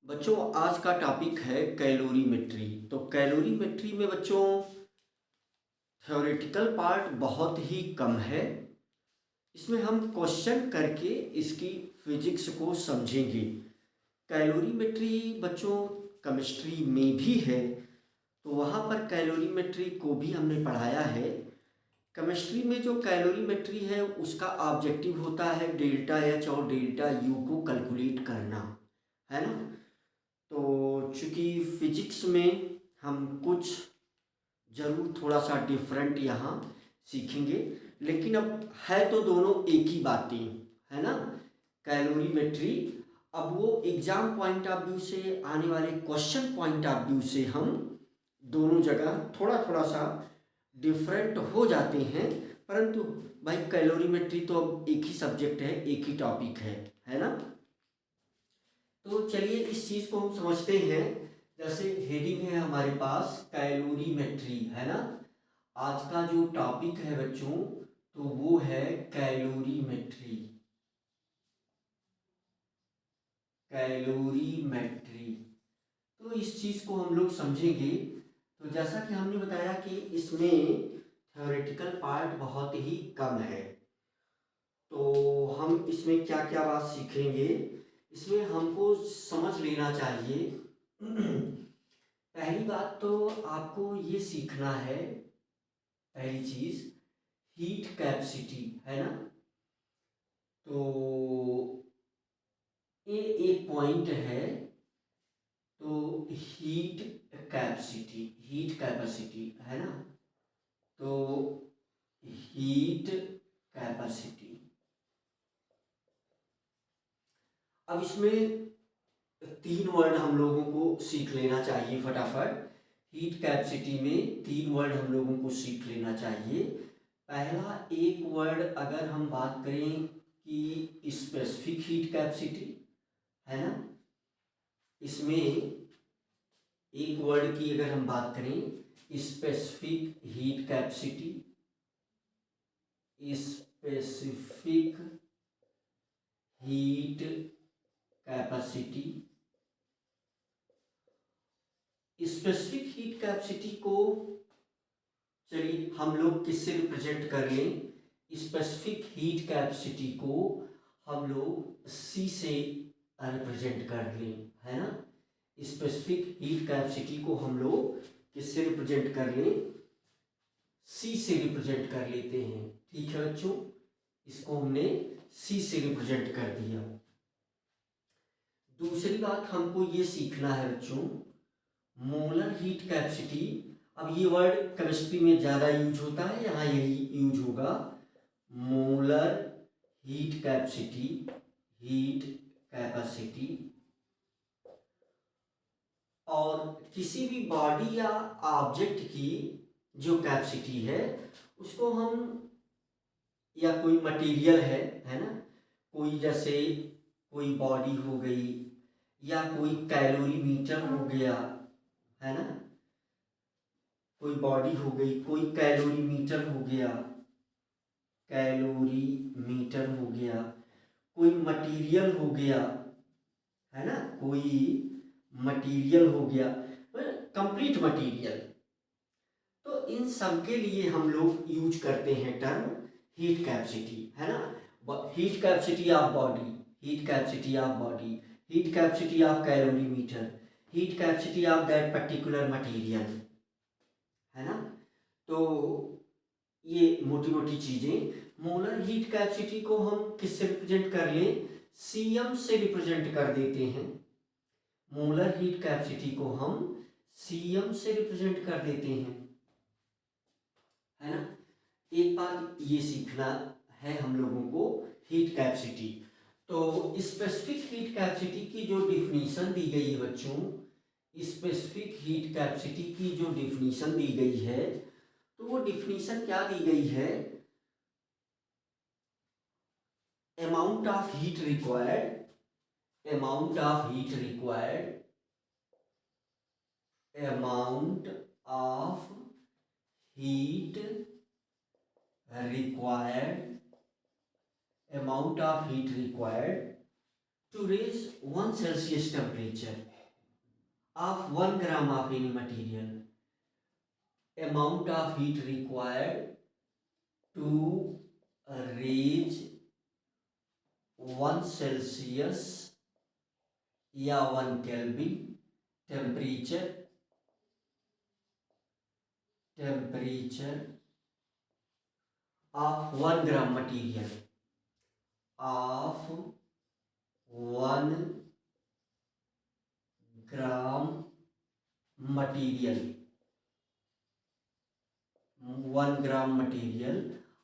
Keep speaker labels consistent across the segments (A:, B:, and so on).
A: बच्चों आज का टॉपिक है कैलोरीमेट्री। तो कैलोरीमेट्री में बच्चों थ्योरेटिकल पार्ट बहुत ही कम है। इसमें हम क्वेश्चन करके इसकी फिजिक्स को समझेंगे। कैलोरीमेट्री बच्चों केमिस्ट्री में भी है, तो वहाँ पर कैलोरीमेट्री को भी हमने पढ़ाया है। केमिस्ट्री में जो कैलोरीमेट्री है उसका ऑब्जेक्टिव होता है डेल्टा एच और डेल्टा यू को कैलकुलेट करना, है ना। तो चूँकि फिजिक्स में हम कुछ ज़रूर थोड़ा सा डिफरेंट यहाँ सीखेंगे, लेकिन अब है तो दोनों एक ही बातें, है ना। कैलोरीमेट्री अब वो एग्ज़ाम पॉइंट ऑफ व्यू से आने वाले क्वेश्चन पॉइंट ऑफ व्यू से हम दोनों जगह थोड़ा थोड़ा सा डिफरेंट हो जाते हैं, परंतु भाई कैलोरीमेट्री तो अब एक ही सब्जेक्ट है, एक ही टॉपिक है ना। तो चलिए इस चीज़ को हम समझते हैं। जैसे हेडिंग है हमारे पास कैलोरीमेट्री, है ना। आज का जो टॉपिक है बच्चों तो वो है कैलोरीमेट्री। कैलोरीमेट्री तो इस चीज़ को हम लोग समझेंगे। तो जैसा कि हमने बताया कि इसमें थ्योरेटिकल पार्ट बहुत ही कम है, तो हम इसमें क्या क्या बात सीखेंगे। इसमें हमको समझ लेना चाहिए पहली बात तो आपको ये सीखना है, पहली चीज़ हीट कैपेसिटी, है ना। तो ये एक पॉइंट है। तो हीट कैपेसिटी है ना। तो हीट कैपेसिटी, अब इसमें तीन वर्ड हम लोगों को सीख लेना चाहिए फटाफट। हीट कैपेसिटी में तीन वर्ड हम लोगों को सीख लेना चाहिए। पहला एक वर्ड अगर हम बात करें कि स्पेसिफिक हीट कैपेसिटी, है ना। इसमें एक वर्ड की अगर हम बात करें specific heat capacity, specific heat capacity. Specific heat capacity को चलिए हम लोग किससे रिप्रेजेंट कर लें। स्पेसिफिक हीट कैपेसिटी को हम लोग सी से रिप्रेजेंट कर लें, है ना। स्पेसिफिक हीट कैपेसिटी को हम लोग किससे रिप्रेजेंट कर लें, सी से रिप्रेजेंट कर लेते हैं। ठीक है बच्चों, इसको हमने सी से रिप्रेजेंट कर दिया। दूसरी बात हमको ये सीखना है बच्चों मोलर हीट कैपेसिटी। अब ये वर्ड केमिस्ट्री में ज़्यादा यूज होता है, यहाँ यही यूज होगा। Molar heat capacity, heat capacity. और किसी भी बॉडी या ऑब्जेक्ट की जो कैपेसिटी है उसको हम, या कोई मटेरियल है ना, कोई जैसे कोई बॉडी हो गई या कोई कैलोरीमीटर हो गया, है ना। कोई बॉडी हो गई, कोई कैलोरीमीटर हो गया, कैलोरीमीटर हो गया, कोई मटेरियल हो गया, है ना, कोई मटेरियल हो गया, कंप्लीट मटेरियल। तो इन सब के लिए हम लोग यूज करते हैं टर्म हीट कैपेसिटी, है ना। Heat capacity of body, heat capacity of body, heat capacity of calorimeter, heat capacity of that particular material, है ना। तो ये मोटी मोटी चीज़ें। मोलर हीट कैपेसिटी को हम किससे रिप्रेजेंट कर लें, सीएम से रिप्रेजेंट कर देते हैं। मोलर हीट कैपेसिटी को हम सीएम से रिप्रेजेंट कर देते हैं, है ना। एक बात ये सीखना है हम लोगों को हीट कैपेसिटी। तो स्पेसिफिक हीट कैपेसिटी की जो डिफिनीशन दी गई है बच्चों, स्पेसिफिक हीट कैपेसिटी की जो डिफिनीशन दी गई है, तो वो डिफिनीशन क्या दी गई है, amount of heat required, amount of heat required, amount of heat required, amount of heat required to raise 1 Celsius temperature, of 1 gram of any material, amount of heat required to reach 1 Celsius या 1 Kelvin temperature of 1 gram material, of 1 gram material, 1 gram material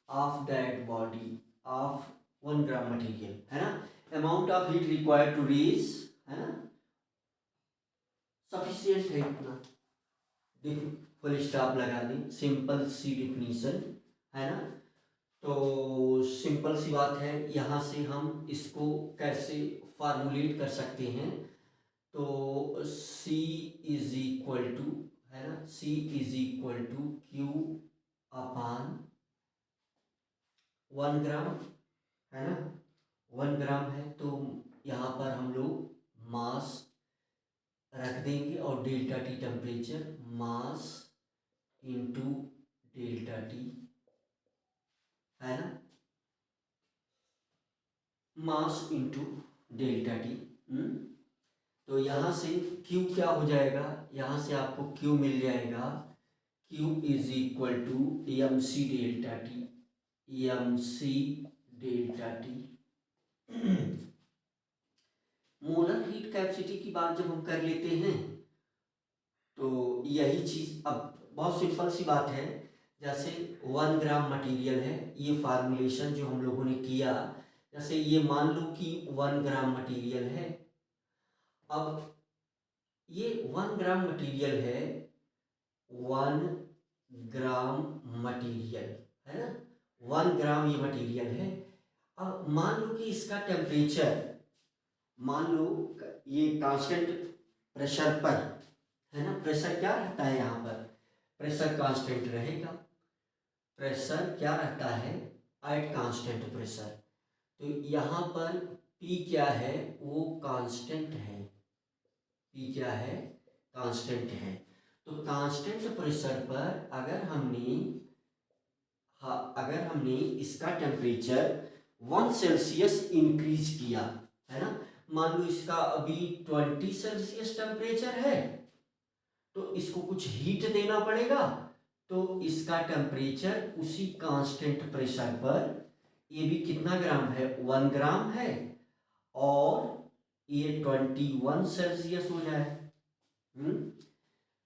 A: of that body, of 1 gram material, है ना. Amount of heat required to reach, है ना, sufficient है इतना. Full stop लगा दें, simple सी definition, है ना. तो सिंपल सी बात है, यहाँ से हम इसको कैसे फार्मूलेट कर सकते हैं. तो C इज इक्वल टू, है ना, C is equal to Q upon 1 gram, है ना. 1 ग्राम है तो यहाँ पर हम लोग मास रख देंगे और delta T temperature, mass into delta T, है ना, मास इंटू डेल्टा टी. तो यहाँ से Q क्या हो जाएगा, यहाँ से आपको Q मिल जाएगा, Q is equal to M C delta T, M C delta T. Molar heat capacity की बात जब हम कर लेते हैं तो यही चीज़, अब बहुत सिंपल सी बात है. जैसे 1 ग्राम मटेरियल है, ये फार्मूलेशन जो हम लोगों ने किया, जैसे ये मान लो कि 1 ग्राम मटेरियल है. अब ये 1 ग्राम मटेरियल है, 1 ग्राम मटेरियल, है ना, 1 ग्राम ये मटेरियल है. अब मान लो कि इसका टेम्परेचर, मान लो ये कांस्टेंट प्रेशर पर, है ना, प्रेशर क्या रहता है यहाँ पर, प्रेशर कांस्टेंट रहेगा. प्रेशर क्या रहता है एट कांस्टेंट प्रेशर. तो यहाँ पर P क्या है, वो कांस्टेंट है. P क्या है, कांस्टेंट है. तो कांस्टेंट प्रेशर पर अगर हमने इसका टेम्परेचर 1 सेल्सियस इंक्रीज किया, है ना, मान लो इसका अभी 20 सेल्सियस टेम्परेचर है, तो इसको कुछ हीट देना पड़ेगा. तो इसका टेम्परेचर उसी कांस्टेंट प्रेशर पर, ये भी कितना ग्राम है, 1 ग्राम है, और ये 21 सेल्सियस हो जाए.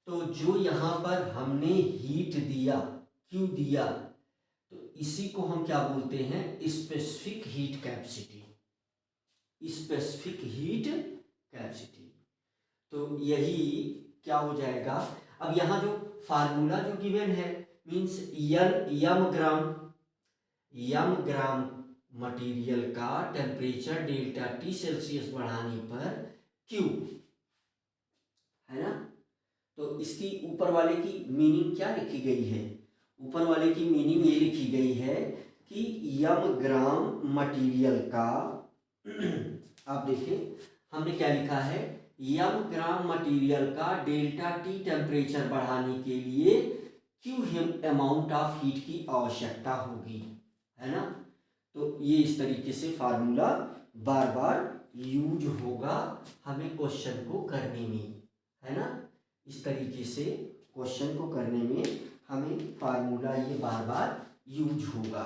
A: तो जो यहाँ पर हमने हीट दिया, क्यों दिया, तो इसी को हम क्या बोलते हैं, specific heat capacity. Specific heat capacity. तो यही क्या हो जाएगा. अब यहाँ जो फार्मूला जो गिवन है, मीन्स यम ग्राम मटेरियल का टेम्परेचर डेल्टा टी सेल्सियस बढ़ाने पर Q, है ना. तो इसकी ऊपर वाले की मीनिंग क्या लिखी गई है, ऊपर वाले की मीनिंग ये लिखी गई है कि यम ग्राम मटेरियल का आप देखिए हमने क्या लिखा है, यम ग्राम मटेरियल का डेल्टा टी टेम्परेचर बढ़ाने के लिए क्यों अमाउंट ऑफ हीट की आवश्यकता होगी, है ना. तो ये इस तरीके से फार्मूला बार बार यूज होगा हमें क्वेश्चन को करने में, है ना. इस तरीके से क्वेश्चन को करने में हमें फार्मूला ये बार बार यूज होगा.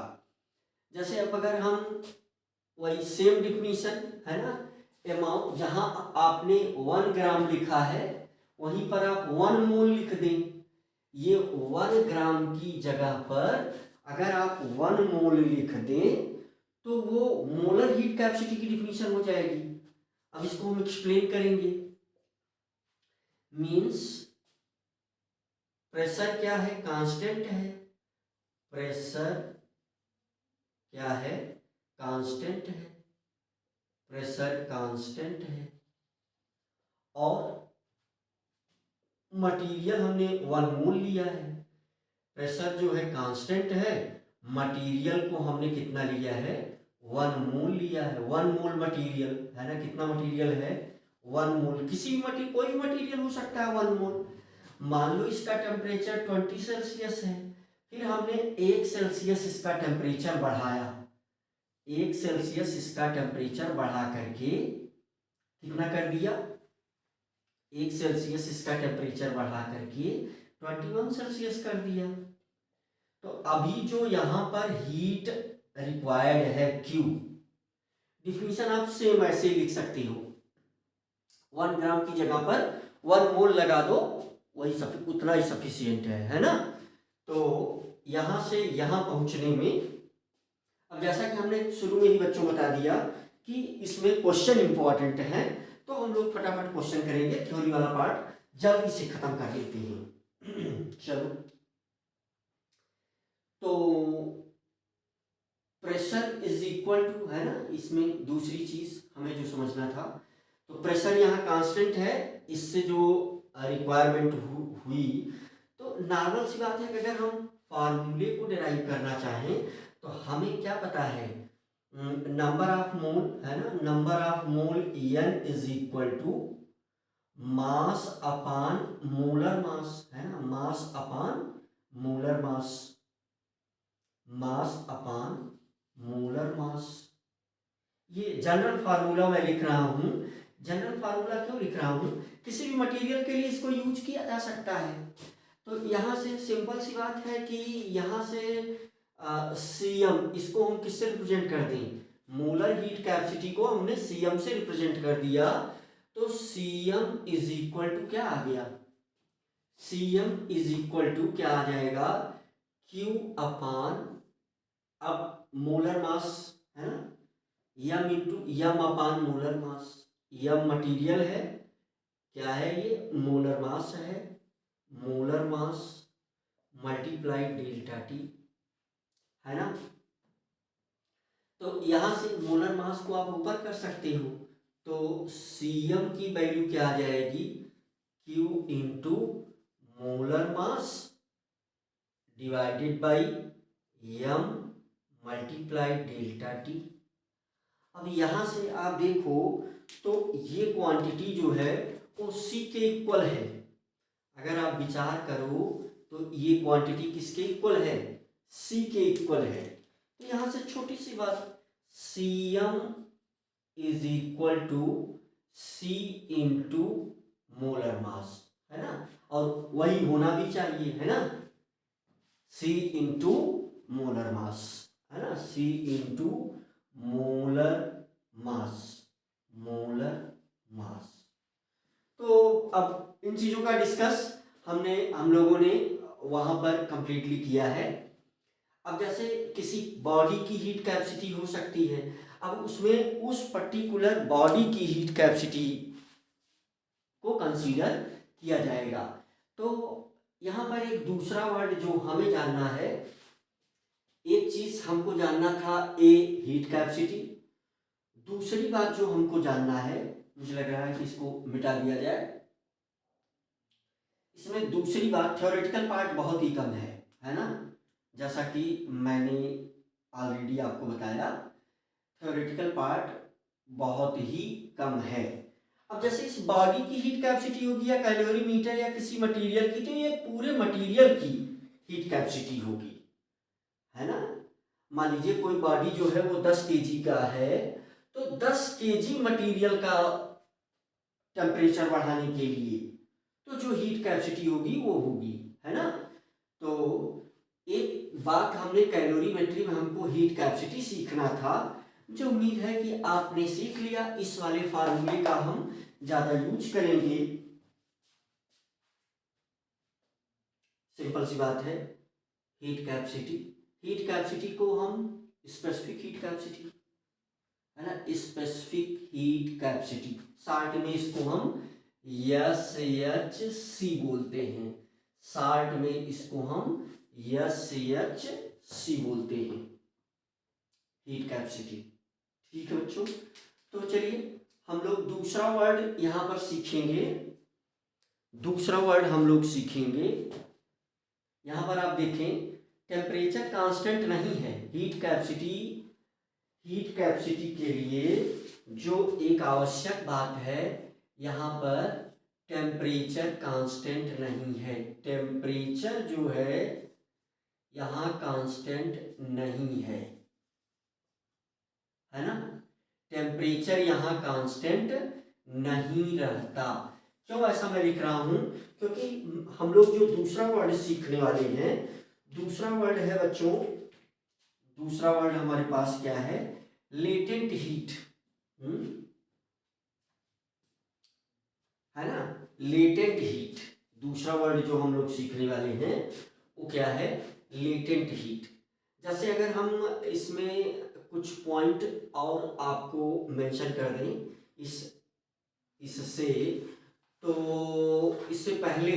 A: जैसे अब अगर हम वही सेम डिफिनीशन, है ना, अमाउंट जहां आपने 1 ग्राम लिखा है वहीं पर आप 1 मोल लिख दें. ये 1 ग्राम की जगह पर अगर आप 1 मोल लिख दें तो वो मोलर हीट कैपेसिटी की डिफिनीशन हो जाएगी. अब इसको हम एक्सप्लेन करेंगे. मीन्स प्रेशर क्या है, कांस्टेंट है. प्रेशर क्या है, कांस्टेंट है. प्रेशर कांस्टेंट है और मटेरियल हमने 1 मोल लिया है. प्रेशर जो है कांस्टेंट है, मटेरियल को हमने कितना लिया है, 1 मोल लिया है. 1 मोल मटेरियल, है ना, कितना मटेरियल है, 1 मोल, किसी भी मटीरियल, कोई भी मटीरियल हो सकता है 1 मोल। मान लो इसका टेम्परेचर 20 सेल्सियस है, फिर हमने 1 सेल्सियस इसका टेम्परेचर बढ़ाया, 1 सेल्सियस इसका टेम्परेचर बढ़ा करके कितना कर दिया, 1 सेल्सियस इसका टेम्परेचर बढ़ा करके 21 सेल्सियस कर दिया। तो अभी जो यहाँ पर हीट रिक्वायर्ड है Q, डिफिनीशन आप सेम ऐसे लिख सकते हो, 1 ग्राम की जगह पर 1 मोल लगा दो, वही उतना ही सफिशियंट है ना। तो यहाँ से यहाँ पहुँचने में, अब जैसा कि हमने शुरू में ही बच्चों बता दिया कि इसमें क्वेश्चन इंपॉर्टेंट है, तो हम लोग फटाफट क्वेश्चन करेंगे, थ्योरी वाला पार्ट जल्दी से खत्म कर लेते हैं। चलो, तो प्रेशर इज इक्वल टू, है ना, इसमें दूसरी चीज हमें जो समझना था, तो प्रेशर यहाँ कांस्टेंट है, इससे जो रिक्वायरमेंट हुई, तो नॉर्मल सी बात है कि अगर हम फार्मूले को डिराइव करना चाहें तो हमें क्या पता है, नंबर ऑफ मोल, है ना, number of mole n is equal to mass upon molar mass, है ना, मास अपान मोलर मास, मास अपान मोलर मास। ये जनरल फार्मूला मैं लिख रहा हूँ। जनरल फार्मूला क्यों लिख रहा हूँ, किसी भी मटेरियल के लिए इसको यूज किया जा सकता है। तो यहाँ से सिंपल सी बात है कि यहाँ से Cm, इसको हम किससे रिप्रेजेंट कर दें, मोलर हीट कैपेसिटी को हमने Cm से रिप्रेजेंट कर दिया, तो Cm इज इक्वल टू क्या आ गया, Cm इज इक्वल टू क्या आ जाएगा, Q अपान, अब मोलर मास, है ना, यम इंटू यम अपान मोलर मास, यम मटीरियल है, क्या है ये, मोलर मास है, molar mass multiply delta T, है ना। तो यहां से मोलर मास को आप ऊपर कर सकते हो, तो Cm की वैल्यू क्या आ जाएगी, Q into molar mass divided by M multiply delta T. अब यहां से आप देखो तो ये क्वांटिटी जो है वो C के इक्वल है, अगर आप विचार करो तो ये क्वांटिटी किसके इक्वल है, C के इक्वल है। तो यहां से छोटी सी बात, Cm is equal to C into molar mass, है ना, और वही होना भी चाहिए, है ना, C इंटू मोलर मास, है ना, C इंटू मोलर मास, मोलर मास। तो अब इन चीजों का डिस्कस हम लोगों ने वहां पर कंप्लीटली किया है। अब जैसे किसी बॉडी की हीट कैपेसिटी हो सकती है, अब उसमें उस पर्टिकुलर बॉडी की हीट कैपेसिटी को कंसीडर किया जाएगा। तो यहाँ पर एक दूसरा वर्ड जो हमें जानना है, एक चीज हमको जानना था ए हीट कैपेसिटी, दूसरी बात जो हमको जानना है, मुझे लग रहा है कि इसको मिटा दिया जाए, इसमें दूसरी बात, थ्योरेटिकल पार्ट बहुत ही कम है ना, जैसा कि मैंने ऑलरेडी आपको बताया, थ्योरेटिकल पार्ट बहुत ही कम है। अब जैसे इस बॉडी की हीट कैपेसिटी होगी या कैलोरीमीटर या किसी मटेरियल की, तो ये पूरे मटेरियल की हीट कैपेसिटी होगी, है ना। मान लीजिए कोई बॉडी जो है वो 10 kg का है, तो 10 kg मटेरियल का टेम्परेचर बढ़ाने के लिए तो जो हीट कैपेसिटी होगी वो होगी, है ना। तो एक बात हमने कैलोरीमेट्री में हमको हीट कैपेसिटी सीखना था, मुझे उम्मीद है कि आपने सीख लिया। इस वाले फार्मूले का हम ज्यादा यूज करेंगे, सिंपल सी बात है, हीट कैपेसिटी, हीट कैपेसिटी को हम स्पेसिफिक हीट कैपेसिटी, है ना, स्पेसिफिक हीट कैपेसिटी, शॉर्ट में इसको हम SHC बोलते हैं, शॉर्ट में इसको हम SHC बोलते हैं, हीट कैपेसिटी। ठीक है बच्चों, तो चलिए हम लोग दूसरा वर्ड यहां पर सीखेंगे, दूसरा वर्ड हम लोग सीखेंगे। यहां पर आप देखें, टेम्परेचर कांस्टेंट नहीं है, हीट कैपेसिटी, हीट कैपेसिटी के लिए जो एक आवश्यक बात है, यहाँ पर टेम्परेचर कांस्टेंट नहीं है, टेम्परेचर जो है यहाँ कांस्टेंट नहीं है ना, टेम्परेचर यहाँ कांस्टेंट नहीं रहता। क्यों ऐसा मैं लिख रहा हूँ, क्योंकि हम लोग जो दूसरा वर्ड सीखने वाले हैं, दूसरा वर्ड है बच्चों, दूसरा वर्ड हमारे पास क्या है, लेटेंट हीट, है ना, लेटेंट हीट। दूसरा वर्ड जो हम लोग सीखने वाले हैं वो क्या है, लेटेंट हीट। जैसे अगर हम इसमें कुछ पॉइंट और आपको मेंशन कर दें इससे, तो इससे पहले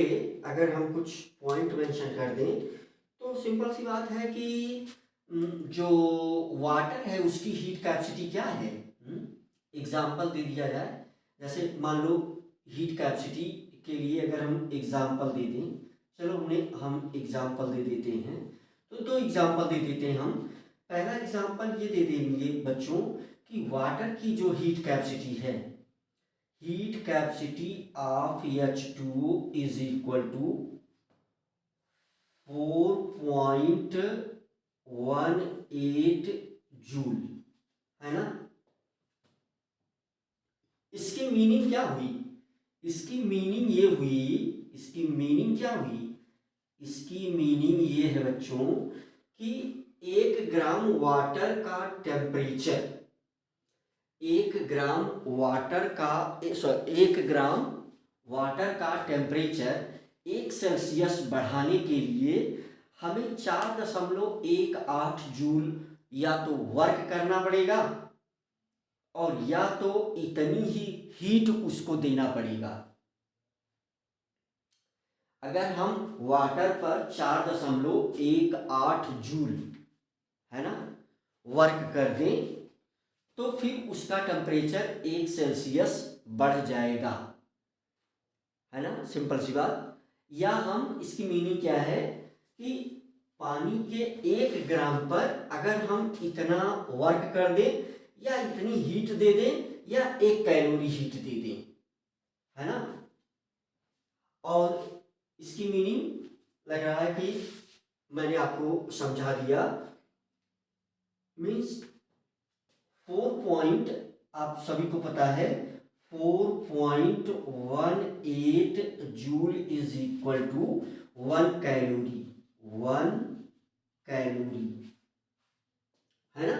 A: अगर हम कुछ पॉइंट मेंशन कर दें तो सिंपल सी बात है कि जो वाटर है उसकी हीट कैपेसिटी क्या है, एग्जाम्पल दे दिया जाए। जैसे मान लो हीट कैपेसिटी के लिए अगर हम एग्जाम्पल दे दें, चलो हम एग्जाम्पल दे देते हैं, तो दो एग्जाम्पल दे देते हैं हम। पहला एग्जाम्पल ये दे देंगे बच्चों कि वाटर की जो हीट कैपेसिटी है, heat capacity of H2O is equal to 4.18 joule, है ना। इसकी मीनिंग क्या हुई, इसकी मीनिंग ये हुई, इसकी मीनिंग क्या हुई, इसकी मीनिंग ये है बच्चों कि 1 ग्राम वाटर का टेम्परेचर, 1 ग्राम वाटर का 1 ग्राम वाटर का टेम्परेचर 1 सेल्सियस बढ़ाने के लिए हमें 4.18 जूल या तो वर्क करना पड़ेगा और या तो इतनी ही हीट उसको देना पड़ेगा। अगर हम वाटर पर 4.18 जूल, है ना, वर्क कर दें तो फिर उसका टेम्परेचर 1 सेल्सियस बढ़ जाएगा, है ना, सिंपल सी बात। या हम इसकी मीनिंग क्या है कि पानी के 1 ग्राम पर अगर हम इतना वर्क कर दें या इतनी हीट दे दें या 1 कैलोरी हीट दे दें, है ना। और इसकी मीनिंग लग रहा है कि मैंने आपको समझा दिया। मीन्स 4 आप सभी को पता है 4.18 joule is equal to 1 calorie, 1 calorie, है ना।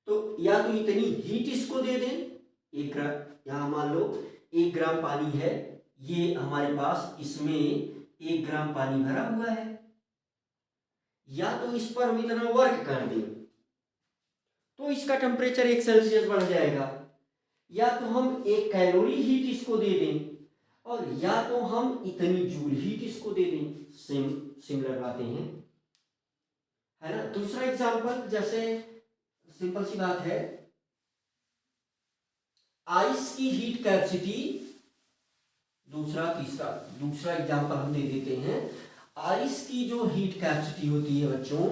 A: तो या तो इतनी हीट इसको दे दें, एक ग्राम, यहाँ मान लो 1 ग्राम पानी है, ये हमारे पास इसमें 1 ग्राम पानी भरा हुआ है, या तो इस पर हम इतना वर्क कर दें तो इसका टेम्परेचर 1 सेल्सियस बढ़ जाएगा, या तो हम 1 कैलोरी हीट इसको दे दें और या तो हम इतनी जूल हीट इसको दे दें। सिमिलर बातें हैं, है ना। दूसरा एग्जांपल, जैसे सिंपल सी बात है, आइस की हीट कैपेसिटी, दूसरा एग्जांपल हम दे देते हैं। आइस की जो हीट कैपेसिटी होती है बच्चों,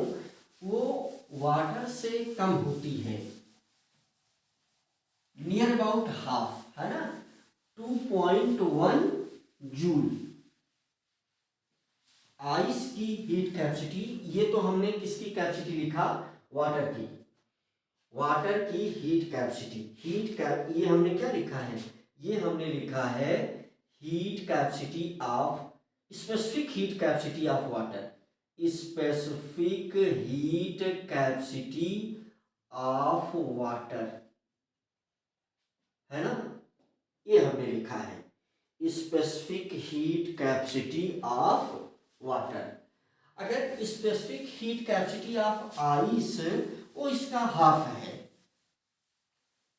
A: वो वाटर से कम होती है, नियर अबाउट हाफ, है ना, 2.1 जूल। आइस की हीट कैपेसिटी, ये तो हमने किसकी कैपेसिटी लिखा, वाटर की, वाटर की हीट कैपेसिटी, ये हमने क्या लिखा है, ये हमने लिखा है heat capacity of, specific heat capacity of water, specific heat capacity of water, है ना, ये हमने लिखा है specific heat capacity of water. अगर specific heat capacity of ice वो इसका हाफ है,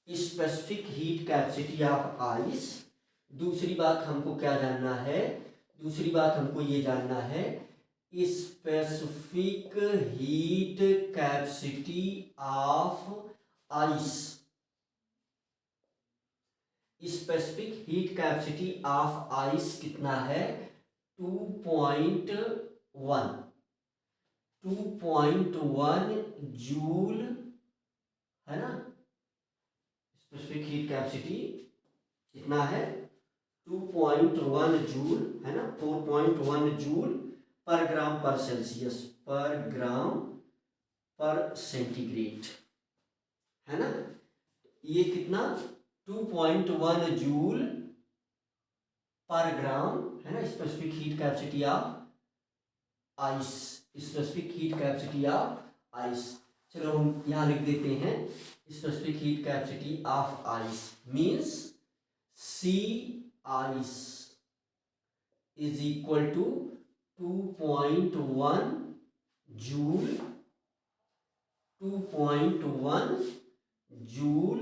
A: specific heat capacity of ice. दूसरी बात हमको क्या जानना है, दूसरी बात हमको ये जानना है specific heat capacity of ice, specific heat capacity of ice कितना है, 2.1 जूल, है ना। स्पेसिफिक हीट कैपेसिटी कितना है, 2.1 जूल है ना, 4.1 जूल पर ग्राम पर सेल्सियस, पर ग्राम पर सेंटीग्रेड है ना। ये कितना 2.1 जूल पर ग्राम है ना, specific heat capacity of ice, specific heat capacity of ice. चलो हम यहां लिख देते हैं specific heat capacity of ice means C ice is equal to 2.1 joule, 2.1 joule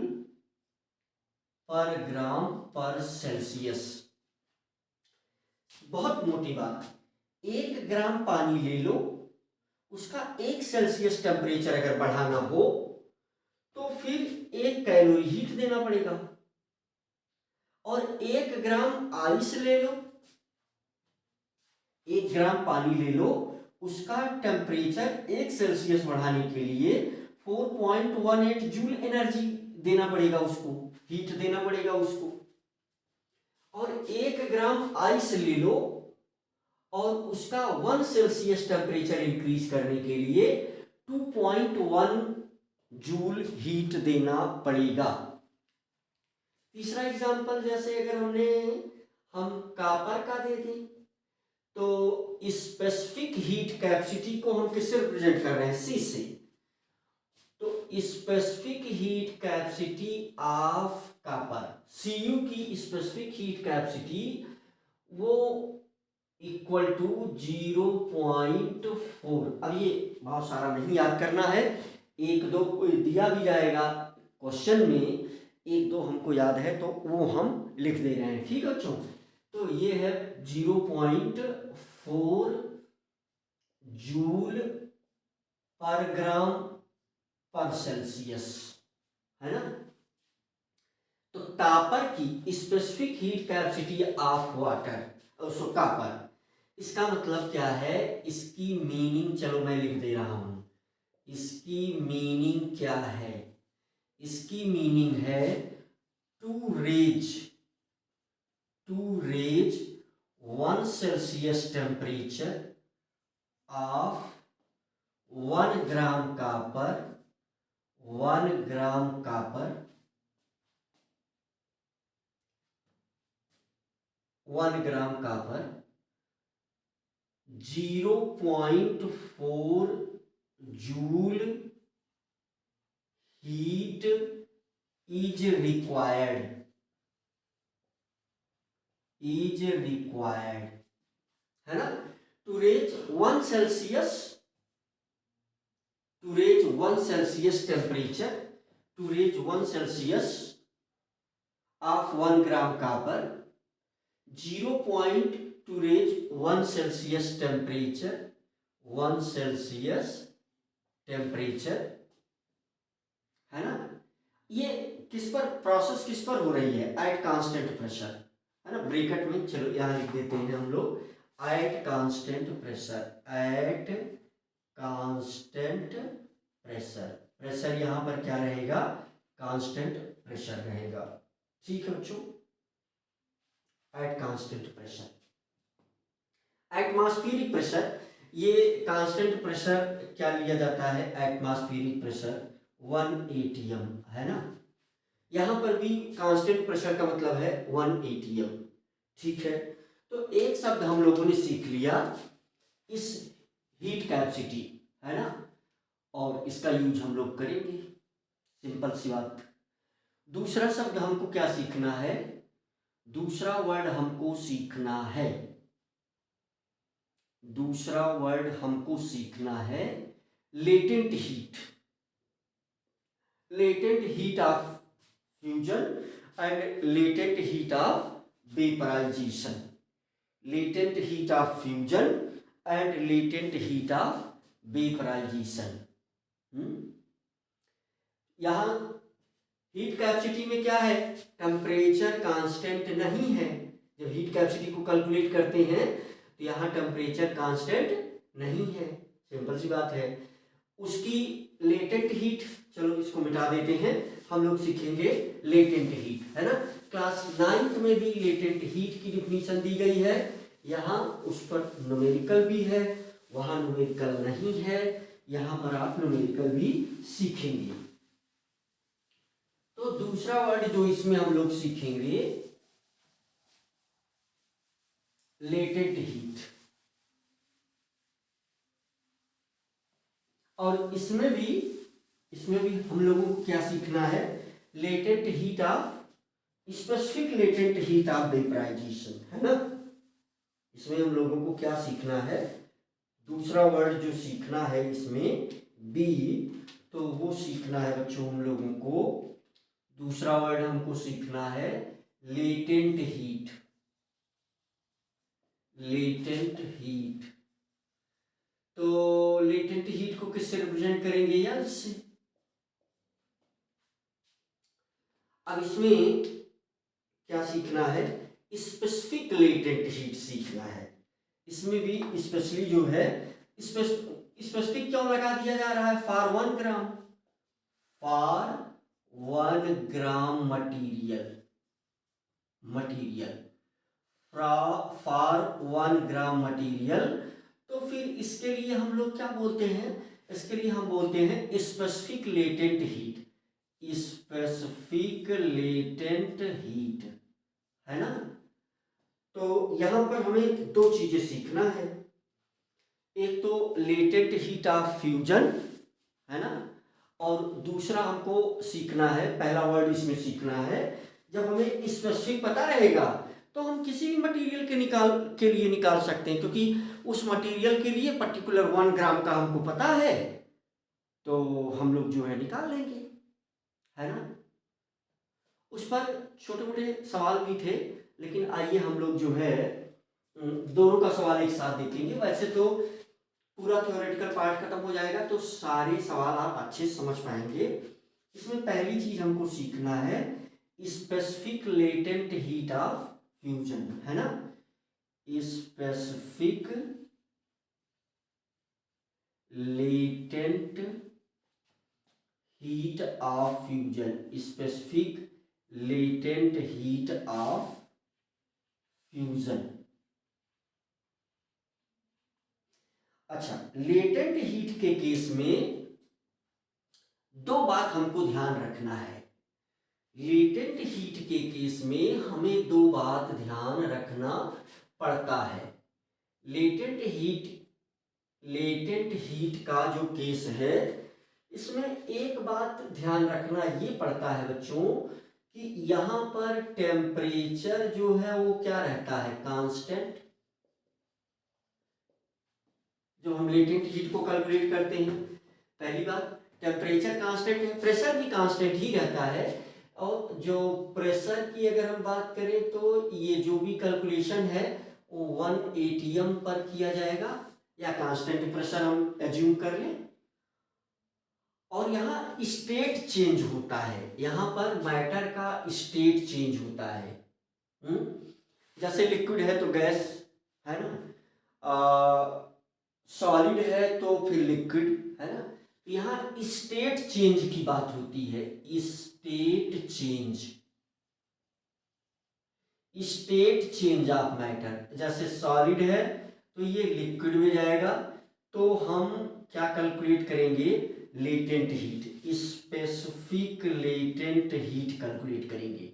A: per gram पर सेल्सियस। बहुत मोटी बात, 1 ग्राम पानी ले लो, उसका 1 सेल्सियस टेम्परेचर अगर बढ़ाना हो तो फिर 1 कैलोरी हीट देना पड़ेगा। और 1 ग्राम आइस ले लो, 1 ग्राम पानी ले लो, उसका टेम्परेचर 1 सेल्सियस बढ़ाने के लिए 4.18 जूल एनर्जी देना पड़ेगा, उसको हीट देना पड़ेगा उसको। और 1 ग्राम आइस ले लो और उसका 1 सेल्सियस टेम्परेचर इंक्रीज करने के लिए 2.1 जूल हीट देना पड़ेगा। तीसरा एग्जांपल, जैसे अगर हम कॉपर का दे दें तो स्पेसिफिक हीट कैपेसिटी को हम किससे रिप्रेजेंट कर रहे हैं, सी से। तो specific heat capacity of copper, Cu की स्पेसिफिक हीट कैपेसिटी वो इक्वल टू 0.4। अब ये बहुत सारा नहीं याद करना है, 1-2 दिया भी जाएगा क्वेश्चन में, 1-2 हमको याद है तो वो हम लिख दे रहे हैं, ठीक है बच्चों। तो ये है 0.4 जूल पर ग्राम पर सेल्सियस है ना। तो कॉपर की specific heat capacity of water, copper, इसका मतलब क्या है, इसकी मीनिंग चलो मैं लिख दे रहा हूं। इसकी मीनिंग क्या है, इसकी मीनिंग है to raise 1 Celsius temperature of 1 gram copper, 1 gram copper, 1 gram copper 0.4 joule heat is required है ना, to raise 1 Celsius, temperature, to raise 1 Celsius of 1 gram copper, 0. Raise 1 Celsius temperature, 1 Celsius temperature है ना। ये किस पर process किस पर हो रही है, एट कांस्टेंट प्रेशर है ना, ब्रैकेट में चलो यहां लिख देते हैं हम लोग at constant pressure, at constant pressure, pressure यहां पर क्या रहेगा, कांस्टेंट प्रेशर रहेगा, ठीक है बच्चों। At constant pressure, atmospheric pressure, ये कांस्टेंट प्रेशर क्या लिया जाता है, एटमॉस्फेरिक प्रेशर 1 atm है ना। यहां पर भी कांस्टेंट प्रेशर का मतलब है 1 atm, ठीक है। तो एक शब्द हम लोगों ने सीख लिया, इस हीट कैपेसिटी है ना, और इसका यूज हम लोग करेंगे, सिंपल सी बात। दूसरा शब्द हमको क्या सीखना है, दूसरा वर्ड हमको सीखना है, दूसरा वर्ड हमको सीखना है latent heat, latent heat of fusion and latent heat of vaporisation, latent heat of fusion and latent heat of vaporisation. यहां हीट कैपेसिटी में क्या है, टेम्परेचर कांस्टेंट नहीं है, जब हीट कैपेसिटी को कैलकुलेट करते हैं तो यहां टेम्परेचर कांस्टेंट नहीं है, सिंपल सी बात है। उसकी लेटेंट हीट, चलो इसको मिटा देते हैं, हम लोग सीखेंगे लेटेंट हीट है ना। क्लास 9th में भी लेटेंट हीट की डिफिनीशन दी गई है, यहाँ उस पर न्यूमेरिकल भी है, वहाँ न्यूमेरिकल नहीं है, यहाँ पर आप न्यूमेरिकल भी सीखेंगे। तो दूसरा वर्ड जो इसमें हम लोग सीखेंगे लेटेंट हीट, और इसमें भी हम लोगों को क्या सीखना है, latent heat of specific latent heat of vaporisation, है ना। इसमें हम लोगों को क्या सीखना है, दूसरा वर्ड जो सीखना है इसमें बी, तो वो सीखना है बच्चों हम लोगों को, दूसरा वर्ड हमको सीखना है लेटेंट हीट। लेटेंट हीट, तो लेटेंट हीट को किससे रिप्रेजेंट करेंगे यार, इससे। अब इसमें क्या सीखना है, स्पेसिफिक लेटेंट हीट सीखना है। इसमें भी स्पेशली जो है, स्पेसिफिक क्यों लगा दिया जा रहा है, for 1 gram, for 1 gram material, for 1 gram material. तो फिर इसके लिए हम लोग क्या बोलते हैं, इसके लिए हम बोलते हैं specific latent heat, specific latent heat, है ना। तो यहां पर हमें दो चीजें सीखना है, एक तो लेटेंट हीट ऑफ फ्यूजन, है ना, और दूसरा हमको सीखना है, पहला वर्ड इसमें सीखना है, जब हमें स्पेसिफिक पता रहेगा तो हम किसी भी मटेरियल के लिए निकाल सकते हैं, क्योंकि उस मटेरियल के लिए पर्टिकुलर 1 ग्राम का हमको पता है, तो हम लोग जो है निकाल लेंगे, है ना। उस पर छोटे मोटे सवाल भी थे, लेकिन आइए हम लोग जो है दोनों का सवाल एक साथ देखेंगे। वैसे तो पूरा थ्योरेटिकल पार्ट खत्म हो जाएगा तो सारे सवाल आप अच्छे से समझ पाएंगे। इसमें पहली चीज हमको सीखना है specific latent heat of fusion, है ना, specific latent heat of fusion, specific latent heat of fusion. अच्छा, लेटेंट हीट के केस में दो बात हमको ध्यान रखना है। लेटेंट हीट के केस में हमें दो बात ध्यान रखना पड़ता है। लेटेंट हीट का जो केस है, इसमें एक बात ध्यान रखना ये पड़ता है बच्चों कि यहां पर टेम्परेचर जो है वो क्या रहता है, कांस्टेंट। जो हम लेटेंट हीट को कैलकुलेट करते हैं, पहली बात टेम्परेचर कांस्टेंट है, प्रेशर भी कांस्टेंट ही रहता है। और जो प्रेशर की अगर हम बात करें तो ये जो भी कैलकुलेशन है वो 1 atm पर किया जाएगा, या कांस्टेंट प्रेशर हम एज्यूम कर लें। और यहाँ स्टेट चेंज होता है, यहाँ पर मैटर का स्टेट चेंज होता है। जैसे लिक्विड है तो गैस, है ना, सॉलिड है तो फिर लिक्विड, है ना। यहाँ स्टेट चेंज की बात होती है, स्टेट चेंज ऑफ मैटर। जैसे सॉलिड है तो ये लिक्विड में जाएगा, तो हम क्या कैलकुलेट करेंगे, latent heat, specific latent heat calculate करेंगे।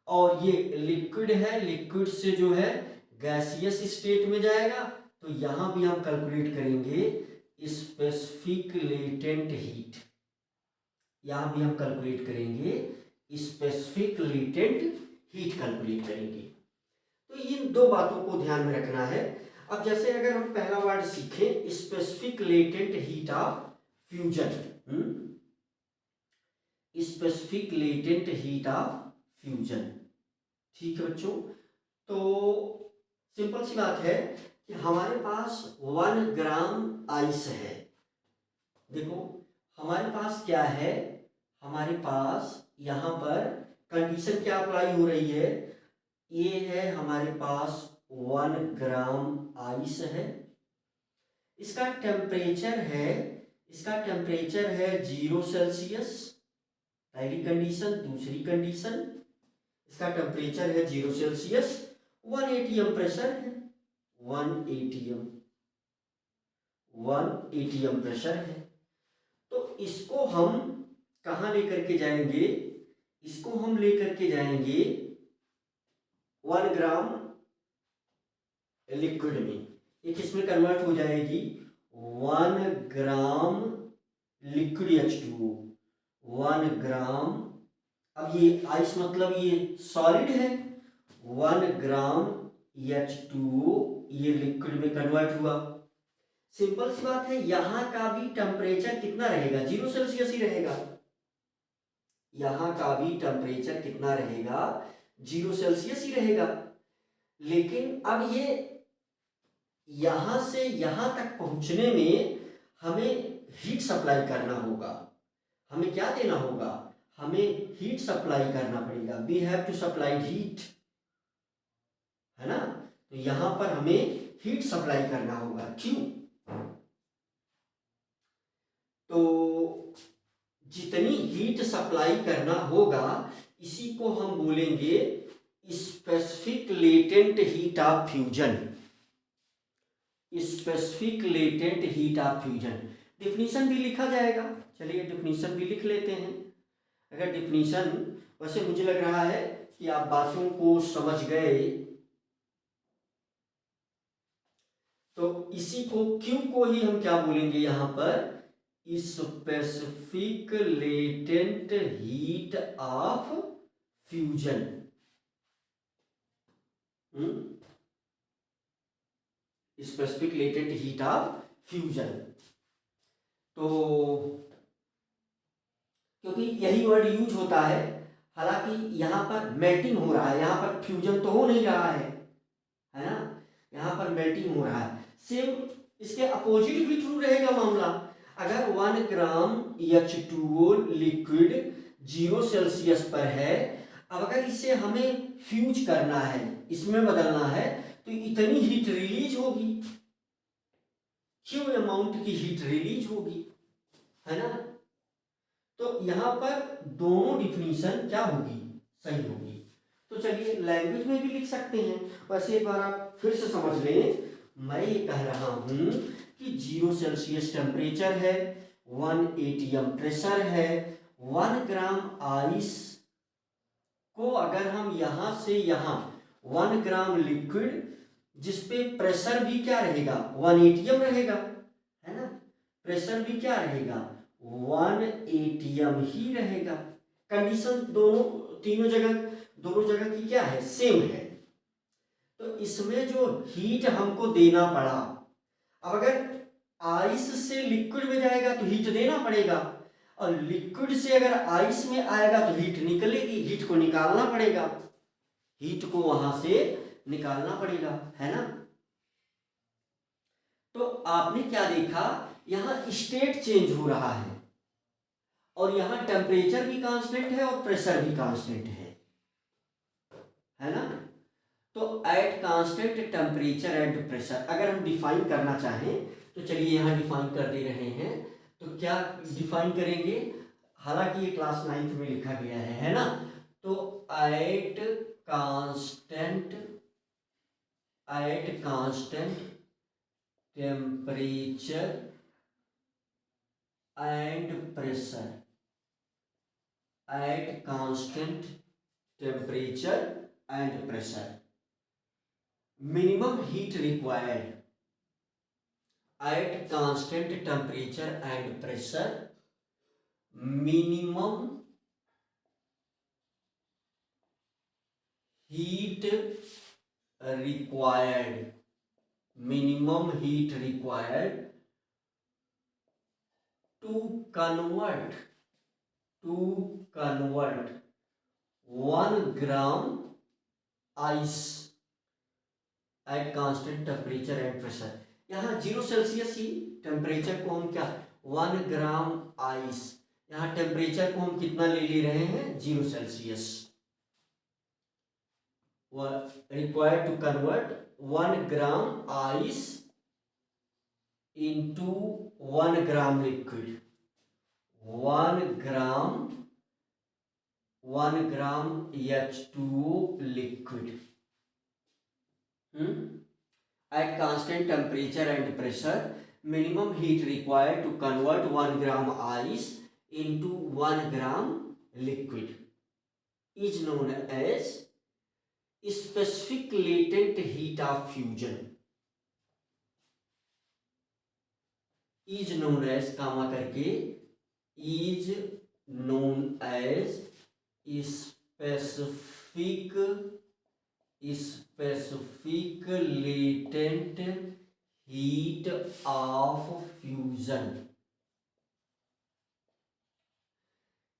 A: और ये लिक्विड है, लिक्विड से जो है गैसियस स्टेट में जाएगा, तो यहां भी हम कैलकुलेट करेंगे स्पेसिफिक लेटेंट हीट, यहां भी हम कैलकुलेट करेंगे स्पेसिफिक लेटेंट हीट कैलकुलेट करेंगे। तो इन दो बातों को ध्यान में रखना है। अब जैसे अगर हम पहला वर्ड सीखें specific latent heat of fusion, specific latent heat of fusion, ठीक है बच्चों। तो सिंपल सी बात है कि हमारे पास 1 ग्राम आइस है। देखो हमारे पास क्या है, हमारे पास यहां पर कंडीशन क्या अप्लाई हो रही है, ये है हमारे पास 1 ग्राम आइस है, इसका टेम्परेचर है 0 सेल्सियस, पहली कंडीशन। दूसरी कंडीशन, इसका टेम्परेचर है 0 सेल्सियस, 1 एटीएम प्रेशर है, 1 एटीएम, 1 एटीएम प्रेशर है। तो इसको हम कहाँ लेकर के जाएंगे? इसको हम लेकर के जाएंगे 1 ग्राम लिक्विड में। ये किसमें कन्वर्ट हो जाएगी? 1 ग्राम लिक्विड H2O, 1 ग्राम। अब ये आइस मतलब ये सॉलिड है, 1 ग्राम H2O ये लिक्विड में कन्वर्ट हुआ। सिंपल सी बात है, यहां का भी टेम्परेचर कितना रहेगा? 0 सेल्सियस ही रहेगा। यहां का भी टेम्परेचर कितना रहेगा? 0 सेल्सियस ही रहेगा। लेकिन अब ये यहां से यहां तक पहुंचने में हमें हीट सप्लाई करना होगा। हमें क्या देना होगा? हमें हीट सप्लाई करना पड़ेगा। We have to supply heat, है ना? तो यहां पर हमें हीट सप्लाई करना होगा। क्यों? तो जितनी हीट सप्लाई करना होगा इसी को हम बोलेंगे specific latent heat of fusion. Specific latent heat of fusion. Definition भी लिखा जाएगा। चलिए डिफिनीशन भी लिख लेते हैं। अगर डिफिनीशन, वैसे मुझे लग रहा है कि आप बातों को समझ गए। तो इसी को क्यू को ही हम क्या बोलेंगे यहां पर? Specific latent heat of fusion. Specific latent heat of fusion. तो क्योंकि यही वर्ड यूज होता है, हालांकि यहां पर मेल्टिंग हो रहा है, यहां पर फ्यूजन तो हो नहीं रहा है ना? यहां पर मेल्टिंग हो रहा है। सेम इसके अपोजिट भी ट्रू रहेगा मामला। अगर 1 ग्राम H2O लिक्विड 0 सेल्सियस पर है, अब अगर इसे हमें फ्यूज करना है, इसमें बदलना है, तो इतनी हीट रिलीज होगी, क्यू अमाउंट की हीट रिलीज होगी, है ना? तो यहां पर दोनों डिफिनीशन क्या होगी? सही होगी। तो चलिए लैंग्वेज में भी लिख सकते हैं। वैसे एक बार आप फिर से समझ लें। मैं ये कह रहा हूं कि 0 सेल्सियस टेम्परेचर है, 1 एटीएम प्रेशर है, 1 ग्राम आइस को अगर हम यहां से यहां 1 ग्राम लिक्विड जिसपे प्रेशर भी क्या रहेगा? 1 एटीएम रहेगा, है ना? प्रेशर भी क्या रहेगा? 1 एटीएम ही रहेगा। कंडीशन दोनों दोनों जगह की क्या है? सेम है। तो इसमें जो हीट हमको देना पड़ा, अब अगर आइस से लिक्विड में जाएगा तो हीट देना पड़ेगा, और लिक्विड से अगर आइस में आएगा तो हीट निकलेगी, हीट को निकालना पड़ेगा, हीट को वहां से निकालना पड़ेगा, है ना? तो आपने क्या देखा? यहां स्टेट चेंज हो रहा है और यहां टेम्परेचर भी कांस्टेंट है और प्रेशर भी कांस्टेंट है ना? तो at constant temperature and pressure अगर हम डिफाइन करना चाहें तो चलिए यहां डिफाइन कर दे रहे हैं। तो क्या डिफाइन करेंगे? हालांकि ये क्लास 9th में लिखा गया है ना? तो at constant temperature and pressure, at constant temperature and pressure, minimum heat required at constant temperature and pressure, minimum heat required, minimum heat required to convert 1 gram ice at constant temperature and pressure. यहाँ 0 Celsius ही temperature को हम क्या? 1 gram ice, यहाँ temperature को हम कितना ले रहे हैं? 0 Celsius. Required to convert 1 gram ice into 1 gram liquid, 1 gram 1 gram H2O liquid at constant temperature and pressure. Minimum heat required to convert 1 gram ice into 1 gram liquid is known as specific latent heat of fusion. Is known as कामा करके is known as specific latent heat of fusion.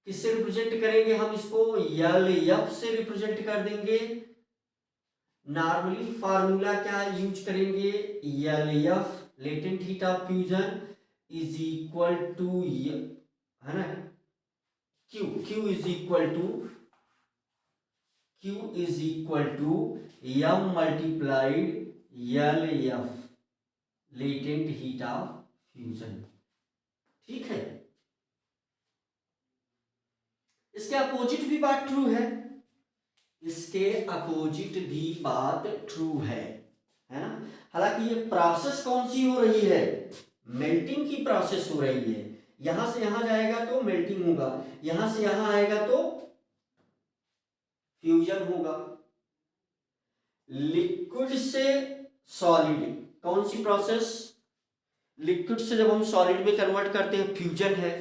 A: किससे represent करेंगे हम इसको? यल F से represent कर देंगे. Normally formula क्या use करेंगे? L F latent heat of fusion is equal to, है ना, Q is equal to M multiplied L F latent heat of fusion. ठीक है. इसके अपोजिट भी बात ट्रू है. इसके अपोजिट भी बात ट्रू है ना. हालांकि ये प्रोसेस कौन सी हो रही है? मेल्टिंग की प्रोसेस हो रही है. यहां से यहां जाएगा तो मेल्टिंग होगा, यहां से यहां आएगा तो फ्यूजन होगा. लिक्विड से सॉलिड कौन सी प्रोसेस? लिक्विड से जब हम सॉलिड में कन्वर्ट करते हैं फ्यूजन है.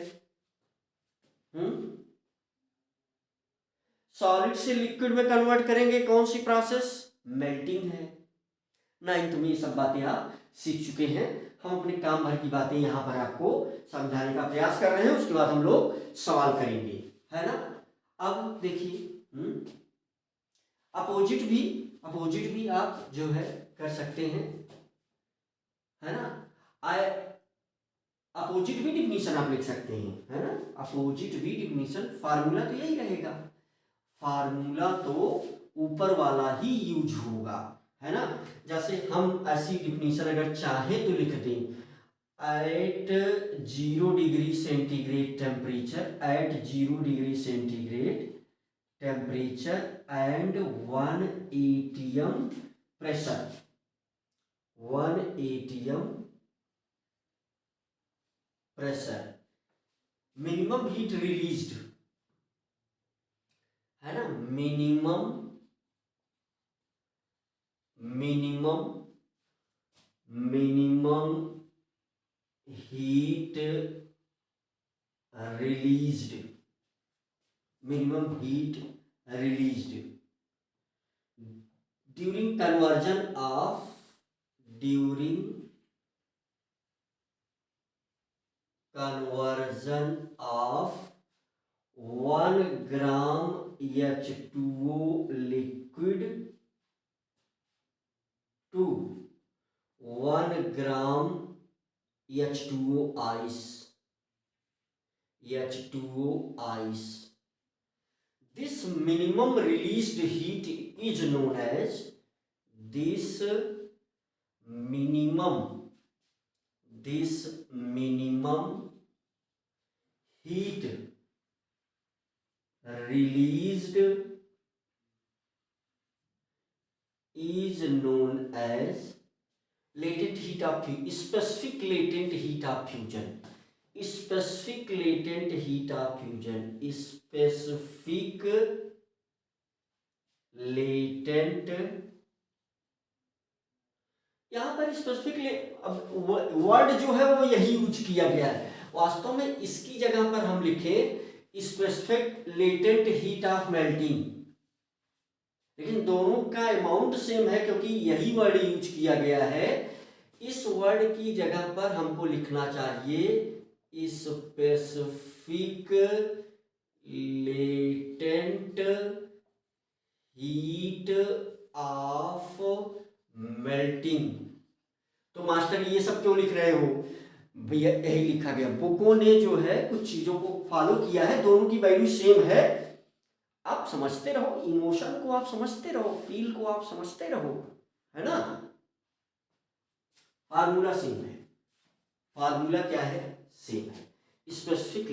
A: सॉलिड से लिक्विड में कन्वर्ट करेंगे कौन सी प्रोसेस? मेल्टिंग है. 9th में ये सब बातें आप सीख चुके हैं. हम अपने काम भर की बातें यहां पर आपको समझाने का प्रयास कर रहे हैं. उसके बाद हम लोग सवाल करेंगे, है ना. अब देखिए, अपोजिट भी आप जो है कर सकते हैं, है ना. अपोजिट भी डिफिनीशन आप लिख सकते हैं, है ना. अपोजिट भी डिफिनीशन, फार्मूला तो यही रहेगा. फार्मूला तो ऊपर वाला ही यूज होगा, है ना. जैसे हम ऐसी डिफिनीशन अगर चाहे तो लिख दें, at 0 degree centigrade temperature, at 0 degree centigrade temperature and 1 atm pressure, 1 atm pressure, minimum heat released, है ना. Minimum heat released, during conversion of 1 gram H2O liquid to 1 gram H2O ice. This minimum released heat is known as minimum heat released is known as latent heat of fusion, specific latent heat of fusion, specific latent heat of fusion, specific latent. यहां पर specific word जो है वो यही use किया गया है. वास्तव में इसकी जगह पर हम लिखे specific latent heat of melting, लेकिन दोनों का अमाउंट सेम है क्योंकि यही वर्ड यूज किया गया है. इस वर्ड की जगह पर हमको लिखना चाहिए specific latent heat of melting. तो मास्टर ये सब क्यों लिख रहे हो भैया? यही लिखा गया. बुकों ने जो है कुछ चीजों को फॉलो किया है, दोनों की वैल्यू सेम है. आप समझते रहो, इमोशन को आप समझते रहो, फील को आप समझते रहो, है ना. फार्मूला सेम है. फार्मूला क्या है? सेम है. Specific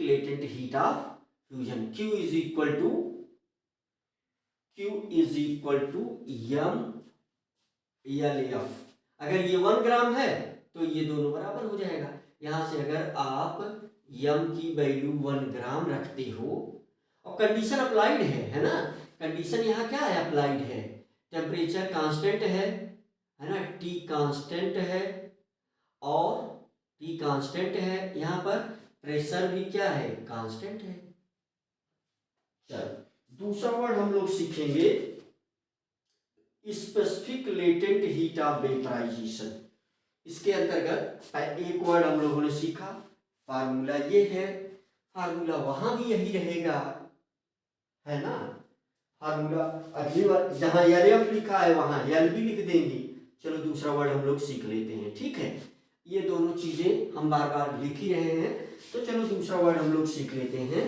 A: latent heat of fusion Q is equal to M L F. अगर ये 1 ग्राम है तो ये दोनों बराबर हो जाएगा। यहां से अगर आप यम की वैल्यू 1 ग्राम रखते हो और कंडीशन अप्लाइड है ना, कंडीशन यहाँ क्या है, अप्लाइड है। टेम्परेचर कांस्टेंट है ना, टी कांस्टेंट है और टी कांस्टेंट है, यहाँ पर प्रेशर भी क्या है, कांस्टेंट है। चलो दूसरा वर्ड हम लोग सीखेंगे, specific latent heat of vaporisation. इसके अंतर्गत एक वर्ड हम लोगों ने सीखा, फार्मूला ये है, फार्मूला वहां भी यही रहेगा, है ना। फार्मूला अगली बार जहां एल एफ लिखा है वहां एल भी लिख देंगे। चलो दूसरा वर्ड हम लोग सीख लेते हैं, ठीक है। ये दोनों चीजें हम बार बार लिख ही रहे हैं, तो चलो दूसरा वर्ड हम लोग सीख लेते हैं।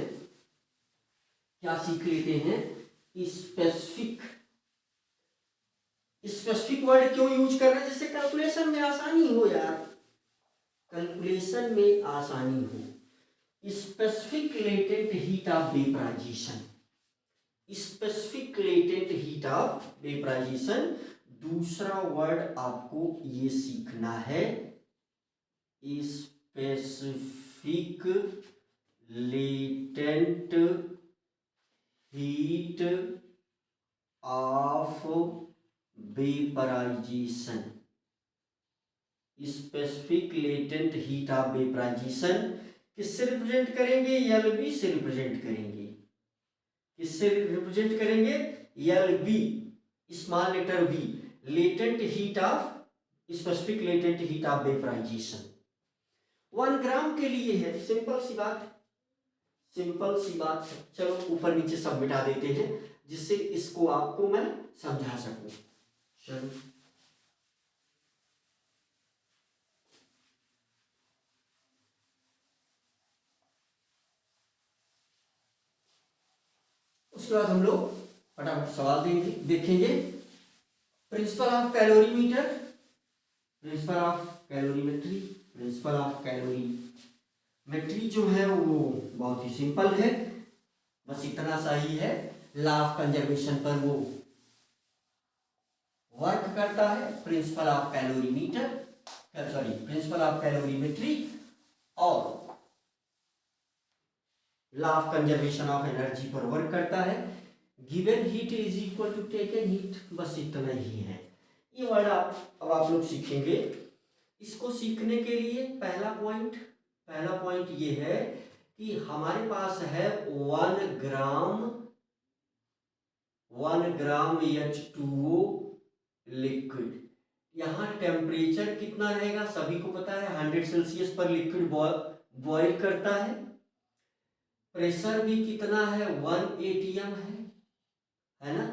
A: क्या सीख लेते हैं, स्पेसिफिक। स्पेसिफिक वर्ड क्यों यूज कर रहे हैं, जिससे कैलकुलेशन में आसानी हो यार, कैलकुलेशन में आसानी हो। Specific latent heat of vaporisation, specific latent heat of vaporisation. दूसरा वर्ड आपको ये सीखना है, specific latent heat of vaporisation. Specific latent heat of vaporisation किससे रिप्रेजेंट करेंगे, एल बी से रिप्रेजेंट करेंगे। किससे रिप्रेजेंट करेंगे, L B, small letter V, latent heat of, specific latent heat of vaporisation. 1 gram के लिए है, सिंपल सी बात, सिंपल सी बात। चलो ऊपर नीचे सब मिटा देते हैं, जिससे इसको आपको मैं समझा सकूं। चलो उसके बाद हम लोग फटाफट सवाल देंगे, देखेंगे। Principal of calorimeter, principal of calorimetry, principal of calorimetry जो है वो बहुत ही सिंपल है, बस इतना सा ही है। लॉ ऑफ कंजर्वेशन पर वो वर्क करता है। Principle of calorimeter, sorry principle of calorimetry और law of conservation of energy पर वर्क करता है। Given heat is equal to taken heat, बस इतना ही है। ये वर्ड अब आप लोग सीखेंगे। इसको सीखने के लिए पहला पॉइंट ये है कि हमारे पास है 1 ग्राम H2O लिक्विड। यहाँ टेम्परेचर कितना रहेगा सभी को पता है, 100 सेल्सियस पर लिक्विड बॉईल करता है। प्रेशर भी कितना है, 1 atm है ना।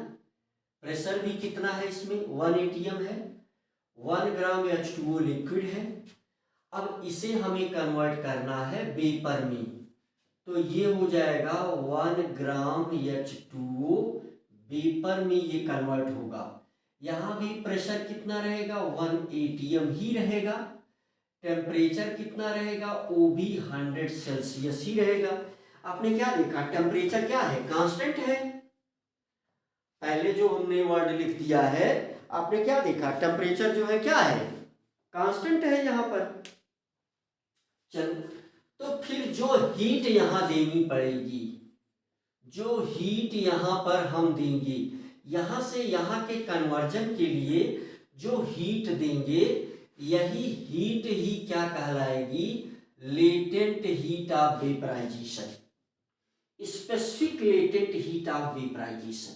A: प्रेशर भी कितना है इसमें, 1 atm है। 1 ग्राम H2O लिक्विड है। अब इसे हमें कन्वर्ट करना है वेपर में, तो ये हो जाएगा 1 ग्राम H2O वेपर में ये कन्वर्ट होगा। यहाँ भी प्रेशर कितना रहेगा, 1 atm ही रहेगा। टेम्परेचर कितना रहेगा, वो भी 100 सेल्सियस ही रहेगा। आपने क्या देखा, टेम्परेचर क्या है, कांस्टेंट है। पहले जो हमने वर्ड लिख दिया है, आपने क्या देखा, टेम्परेचर जो है क्या है, कांस्टेंट है यहाँ पर। चलो तो फिर जो हीट यहाँ देनी पड़ेगी, जो हीट यहाँ पर हम देंगे, यहाँ से यहाँ के कन्वर्जन के लिए जो हीट देंगे, यही हीट ही क्या कहलाएगी, latent heat of vaporisation. Specific latent heat of vaporisation,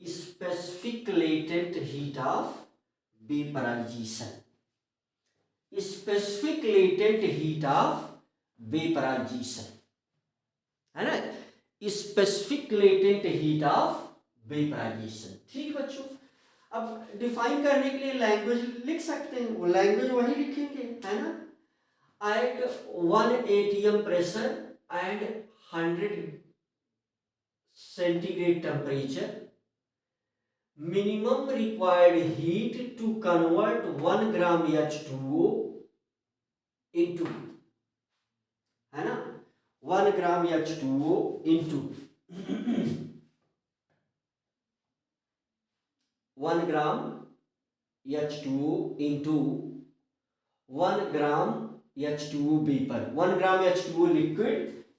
A: specific latent heat of vaporisation, specific latent heat of vaporisation, है ना। Specific latent heat of vaporisation. ठीक बच्चों, अब डिफाइन करने के लिए लैंग्वेज लिख सकते हैं, वो लैंग्वेज वही लिखेंगे, है ना। At 1 atm pressure and 100 centigrade temperature, minimum required heat to convert 1 gram H2O into, है ना, 1 gram H2O into 1 gram H2O into 1 gram H2O vapour, 1 gram H2O liquid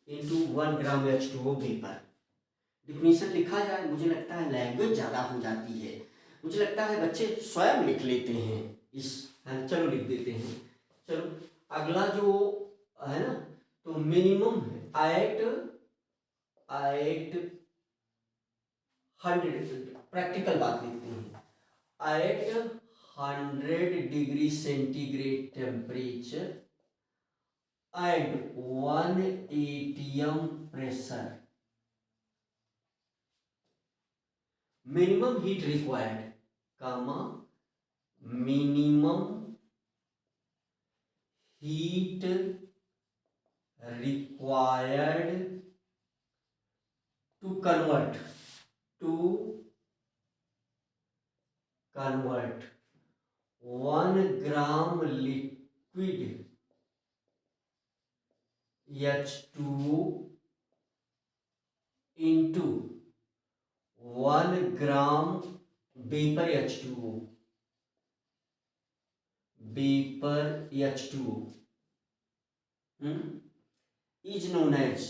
A: into 1 gram H2O vapour. Definition लिखा जाए, मुझे लगता है language ज़्यादा हो जाती है, मुझे लगता है बच्चे स्वयं लिख लेते हैं इस, चलो लिख देते हैं। चलो अगला जो है ना, तो मिनिमम एट 100, प्रैक्टिकल बात लिखते हैं, at 100 degree centigrade temperature and 1 atm pressure, minimum heat required, comma minimum heat required to convert 1 gram liquid H2O into 1 gram vapor H2O, is known as,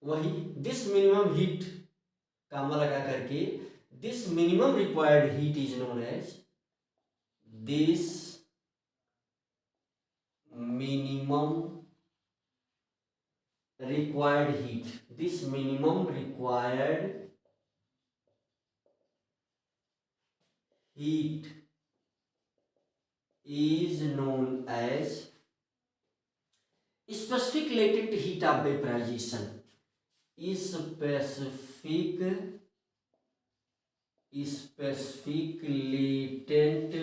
A: वही दिस मिनिमम हीट कामा लगा करके, this minimum required heat is known as, this minimum required heat, this minimum required heat is known as specific latent heat of vaporization, specific latent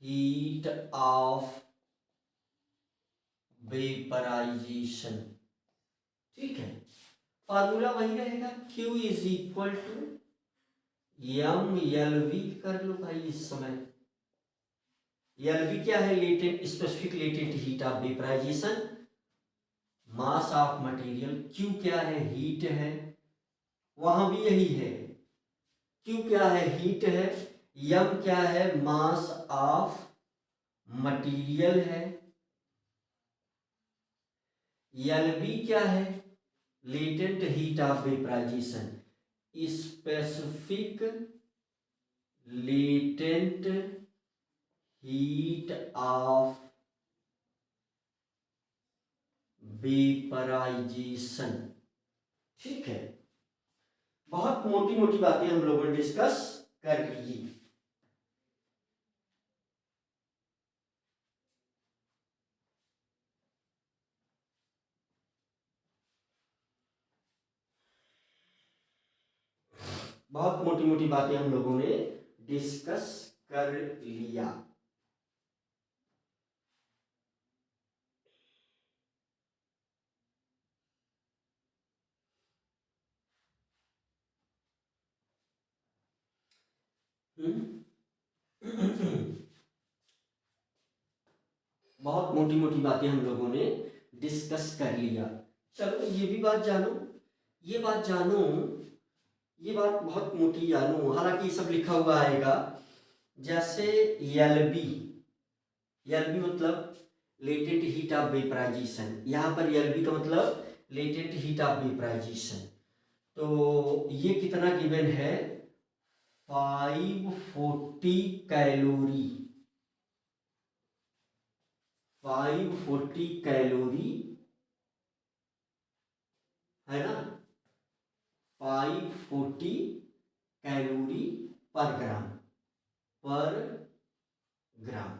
A: heat of vaporization। ठीक है, formula वही रहेगा, Q is equal to MLV, कर लो भाई इस समय। LV क्या है, latent specific latent heat of vaporisation, mass of material. Q क्या है, हीट है, वहां भी यही है, Q क्या है, हीट है, M क्या है, मास ऑफ मटेरियल है, LV क्या है, latent heat of vaporisation, specific latent heat of vaporisation. ठीक है, बहुत मोटी मोटी बातें हम लोगों ने डिस्कस कर ली। बहुत मोटी मोटी बातें हम लोगों ने डिस्कस कर लिया। बहुत मोटी मोटी बातें हम लोगों ने डिस्कस कर लिया। चलो ये भी बात जानो, ये बात जानो, ये बात बहुत मोटी जानो, हालांकि ये सब लिखा हुआ आएगा, जैसे एलबी, एलबी मतलब लेटेंट हीट ऑफ वेपराइजेशन, यहाँ पर एलबी का मतलब लेटेंट हीट ऑफ वेपराइजेशन। तो ये कितना गिवन है, 540 कैलोरी, 540 कैलोरी है ना, 540 कैलोरी पर ग्राम, पर ग्राम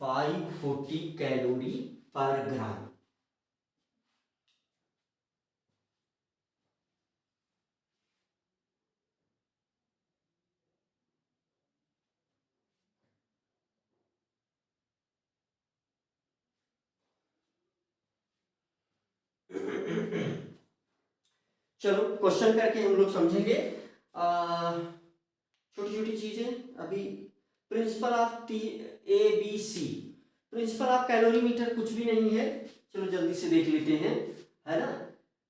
A: 540 कैलोरी पर ग्राम। चलो क्वेश्चन करके हम लोग समझेंगे, छोटी छोटी चीजें अभी principle of ABC। Principal of calorimeter कुछ भी नहीं है, चलो जल्दी से देख लेते हैं, है ना।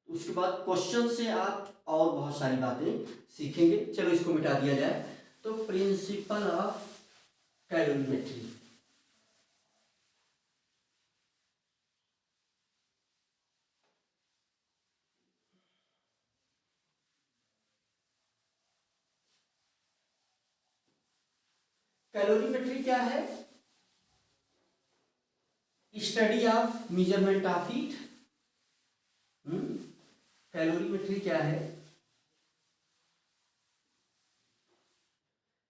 A: उसके बाद क्वेश्चन से आप और बहुत सारी बातें सीखेंगे। चलो इसको मिटा दिया जाए। तो प्रिंसिपल ऑफ कैलोरीमेट्री, कैलोरीमेट्री क्या है? Study of measurement of heat. Calorimetry क्या है?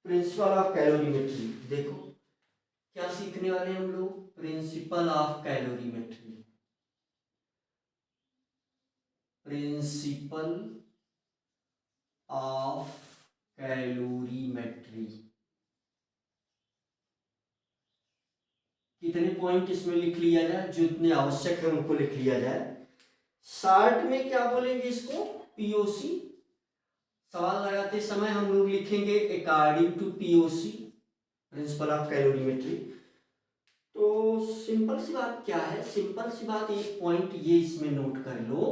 A: Principle of calorimetry. देखो क्या सीखने वाले हैं हम लोग, principal of calorimetry. Principal of calorimetry. कितने पॉइंट इसमें लिख लिया जाए, जितने आवश्यक है उनको लिख लिया जाए। शॉर्ट में क्या बोलेंगे इसको, पीओसी। सवाल लगाते समय हम लोग लिखेंगे according to POC, principle of calorimetry. तो सिंपल सी बात क्या है, सिंपल सी बात, एक पॉइंट ये इसमें नोट कर लो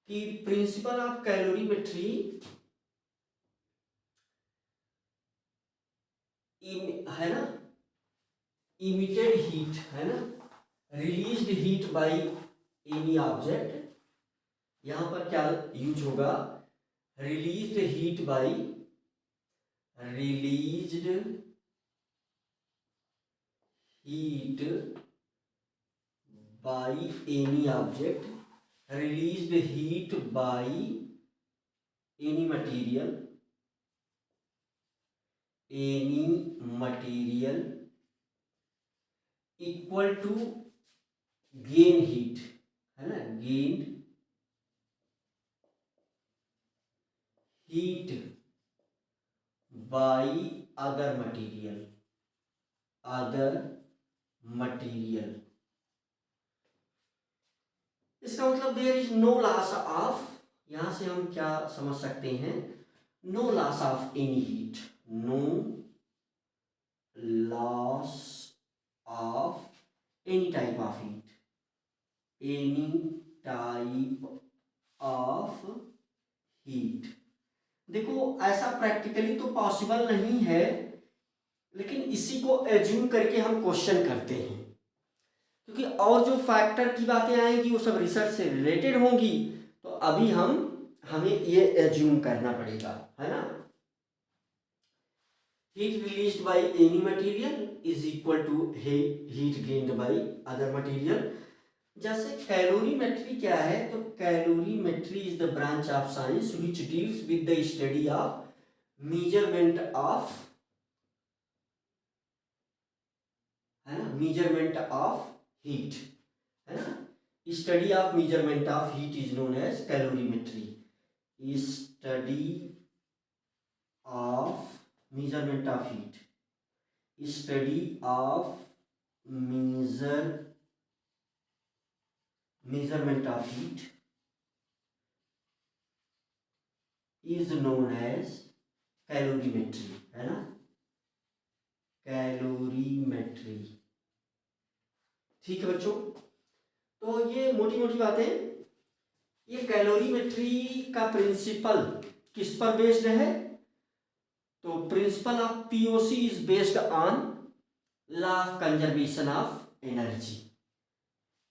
A: कि प्रिंसिपल ऑफ कैलोरीमेट्री है ना, इमिटेड हीट है ना, released heat by any object. यहां पर क्या यूज होगा, released heat by, released heat by any object, released heat by any material, any material equal to gain heat, है ना, gain heat by other material, other material. इसका मतलब there is no loss of, यहां से हम क्या समझ सकते हैं, no loss of any heat, no loss of any type of heat, any type of heat. देखो ऐसा प्रैक्टिकली तो पॉसिबल नहीं है, लेकिन इसी को एज्यूम करके हम क्वेश्चन करते हैं, क्योंकि और जो फैक्टर की बातें आएंगी वो सब रिसर्च से रिलेटेड होंगी। तो अभी हमें ये एज्यूम करना पड़ेगा, है ना। Heat released by any material is equal to heat gained by other material. जैसे कैलोरीमेट्री क्या है, तो calorimetry is the branch of science which deals with the study of measurement of, है ना, मेजरमेंट ऑफ हीट, है ना। Study of measurement of heat is known as calorimetry. Study of measurement of heat, study of measurement of heat is known as calorimetry, है ना, calorimetry. ठीक है बच्चों, तो ये मोटी मोटी बातें, ये कैलोरीमेट्री का प्रिंसिपल किस पर बेस्ड है, तो principle of POC is based on law of conservation of energy.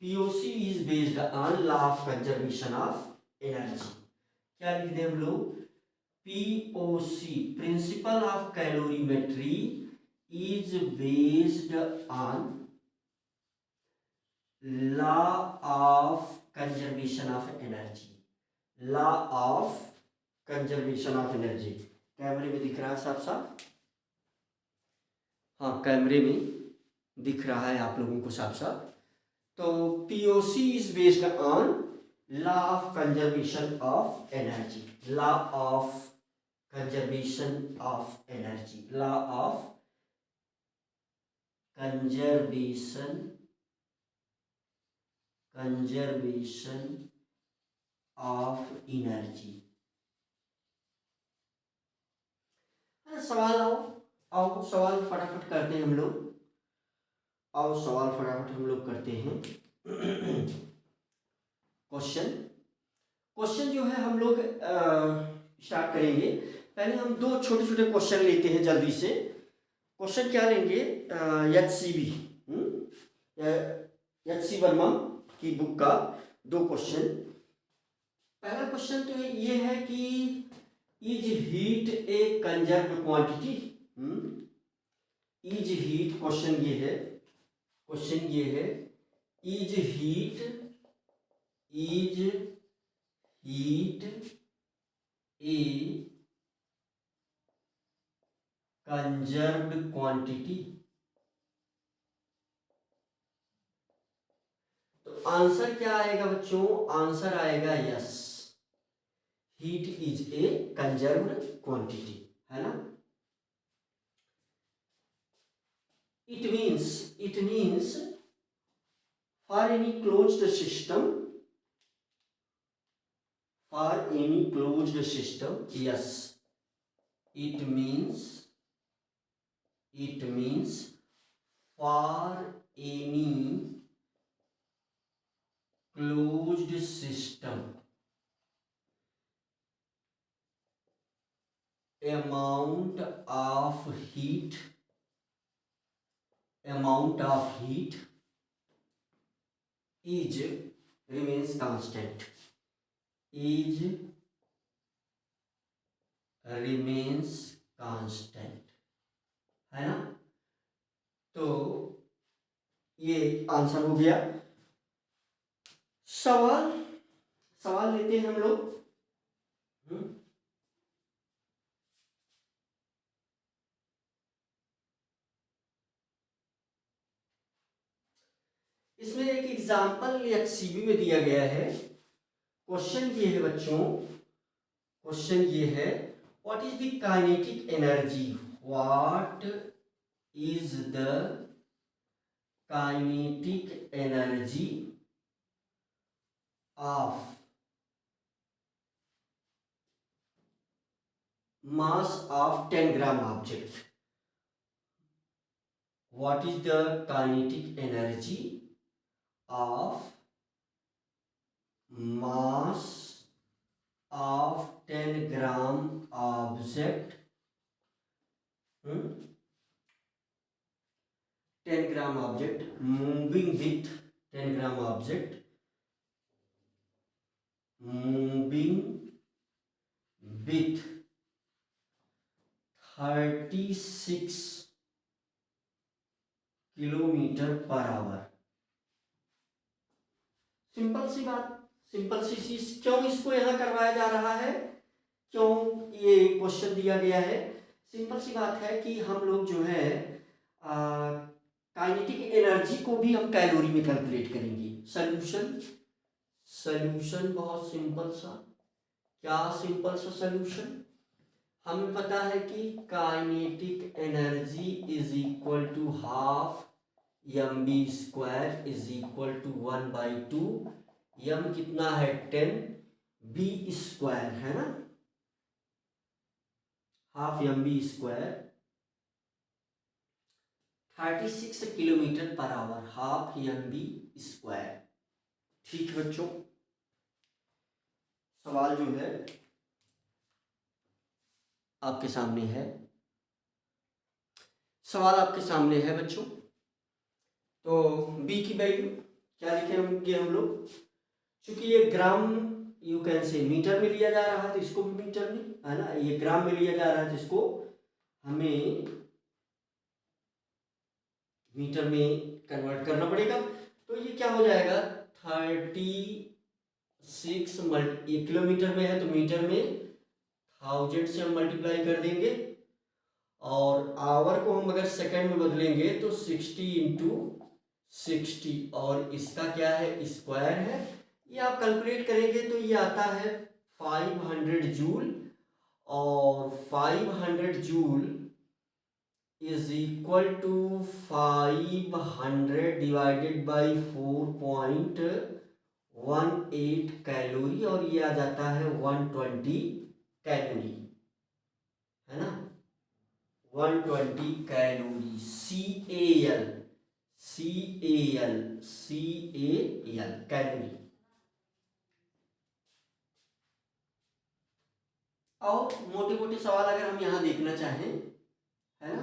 A: POC is based on law of conservation of energy. क्या लिख दें हम लोग, POC principle of calorimetry is based on law of conservation of energy, law of conservation of energy. कैमरे में दिख रहा है साफ साफ, हाँ कैमरे में दिख रहा है आप लोगों को साफ साफ। तो POC is based on law of conservation of energy, law of conservation of energy, law of conservation of energy. सवाल आओ सवाल फटाफट करते हैं हम लोग। आओ सवाल फटाफट हम लोग करते हैं। क्वेश्चन क्वेश्चन जो है हम लोग स्टार्ट करेंगे। पहले हम दो छोटे छोटे क्वेश्चन लेते हैं जल्दी से। क्वेश्चन क्या लेंगे, HCB HC वर्मा की बुक का दो क्वेश्चन। पहला क्वेश्चन तो ये है कि is heat A conserved quantity. Is heat, question ये है is heat A conserved quantity. तो आंसर क्या आएगा बच्चों, आंसर आएगा yes, heat is a conserved quantity, है ना। It means for any closed system, yes, it means for any closed system amount of heat is remains constant, है ना। तो ये आंसर हो गया। सवाल लेते हैं हम लोग। इसमें एक एग्जाम्पल HCB में दिया गया है। क्वेश्चन ये है बच्चों, क्वेश्चन ये है, what is the kinetic energy, what is the kinetic energy of mass of 10 gram object, what is the kinetic energy of mass of 10 gram object, 10 gram object moving with 10 gram object moving with 36 kilometre per hour. Simple सी बात, simple सी चीज। क्यों इसको यहां करवाया जा रहा है, क्यों ये क्वेश्चन दिया गया है? सिंपल सी बात है कि हम लोग जो है काइनेटिक एनर्जी को भी हम कैलोरी में कैलकुलेट करेंगे। सॉल्यूशन बहुत सिंपल सा। क्या सिंपल सा सॉल्यूशन? हमें पता है कि kinetic energy is equal to half mv² is equal to 1/2। m कितना है 10, v² है ना, half mv², 36 kilometre per hour, half mv²। ठीक बच्चों, सवाल जो है आपके सामने है, सवाल आपके सामने है बच्चों। तो b की वैल्यू क्या लिखेंगे हम लोग, क्योंकि ये gram you can say metre में लिया जा रहा है तो इसको भी मीटर में, है ना, ये ग्राम में लिया जा रहा है तो इसको हमें मीटर में कन्वर्ट करना पड़ेगा। तो ये क्या हो जाएगा, 36 ये किलोमीटर में है तो मीटर में 1000 से हम मल्टीप्लाई कर देंगे, और आवर को हम अगर सेकंड में बदलेंगे तो 60 × 60, और इसका क्या है, स्क्वायर है। ये आप कैलकुलेट करेंगे तो ये आता है 500 जूल, और 500 joule is equal to 500 divided by 4.18 calorie, और ये आ जाता है 120 कैलोरी, है ना, 120 कैलोरी, CAL कैलोरी। और मोटे मोटे सवाल अगर हम यहाँ देखना चाहें, है ना,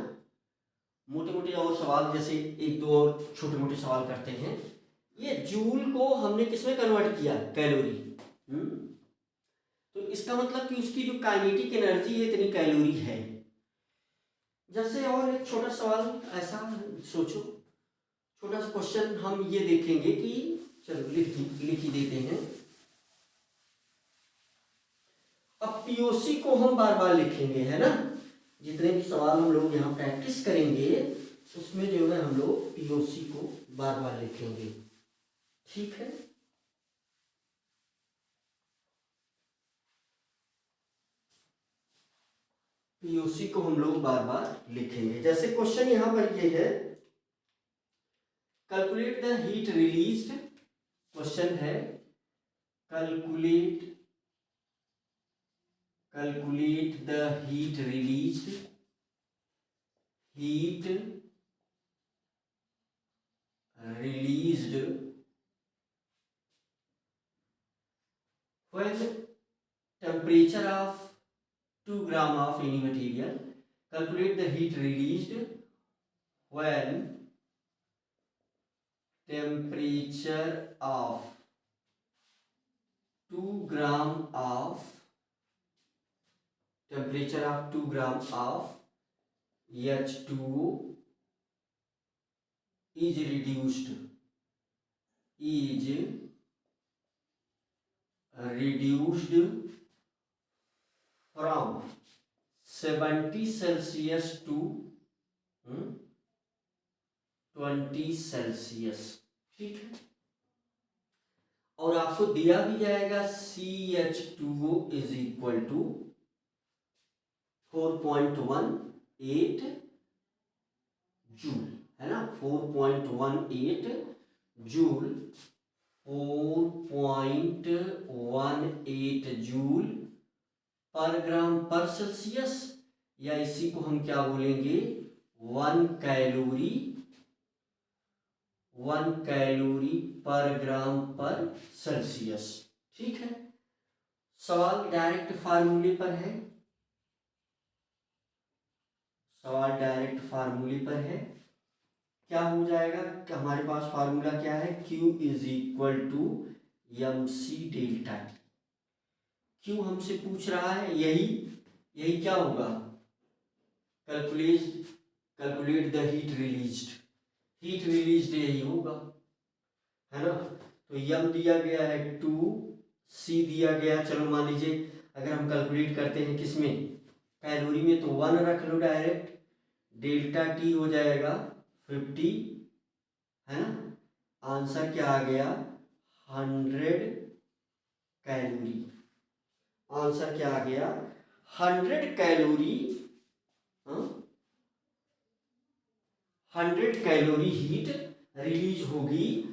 A: मोटे मोटे और सवाल जैसे एक दो और छोटे मोटे सवाल करते हैं। ये जूल को हमने किसमें कन्वर्ट किया, कैलोरी। तो इसका मतलब कि उसकी जो काइनेटिक एनर्जी है इतनी कैलोरी है। जैसे और एक छोटा सवाल ऐसा सोचो, छोटा सा क्वेश्चन हम ये देखेंगे कि, चलो लिख ही देते हैं। अब पीओसी को हम बार बार लिखेंगे, है ना, जितने भी सवाल हम लोग यहाँ प्रैक्टिस करेंगे उसमें जो है हम लोग पीओसी को बार बार लिखेंगे, ठीक है। पीओसी को हम लोग बार बार लिखेंगे। जैसे क्वेश्चन यहां पर ये है, calculate the heat released, question है calculate the heat released, when temperature of 2 gram of any material. Calculate the heat released when temperature of 2 gram of H2O is reduced from 70 Celsius to 20 Celsius, ठीक है। और आपको दिया भी जाएगा CH2O is equal to 4.18 joule, है ना, 4.18 joule, 4.18 joule per gram पर सेल्सियस, या इसी को हम क्या बोलेंगे, 1 कैलोरी पर ग्राम पर सेल्सियस, ठीक है। सवाल डायरेक्ट फार्मूले पर है, क्या हो जाएगा कि हमारे पास फार्मूला क्या है, Q is equal to MC delta T। क्यों हमसे पूछ रहा है, यही क्या होगा, कैलकुलेट द हीट रिलीज्ड यही होगा, है ना। तो यम दिया गया है 2, C दिया गया, चलो मान लीजिए अगर हम कैलकुलेट करते हैं किसमें, कैलोरी में, तो 1 रख लो डायरेक्ट, डेल्टा T हो जाएगा 50, है ना। आंसर क्या आ गया, 100 कैलोरी। आंसर क्या आ गया, 100 कैलोरी, 100 कैलोरी हीट रिलीज होगी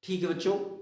A: ठीक है बच्चों।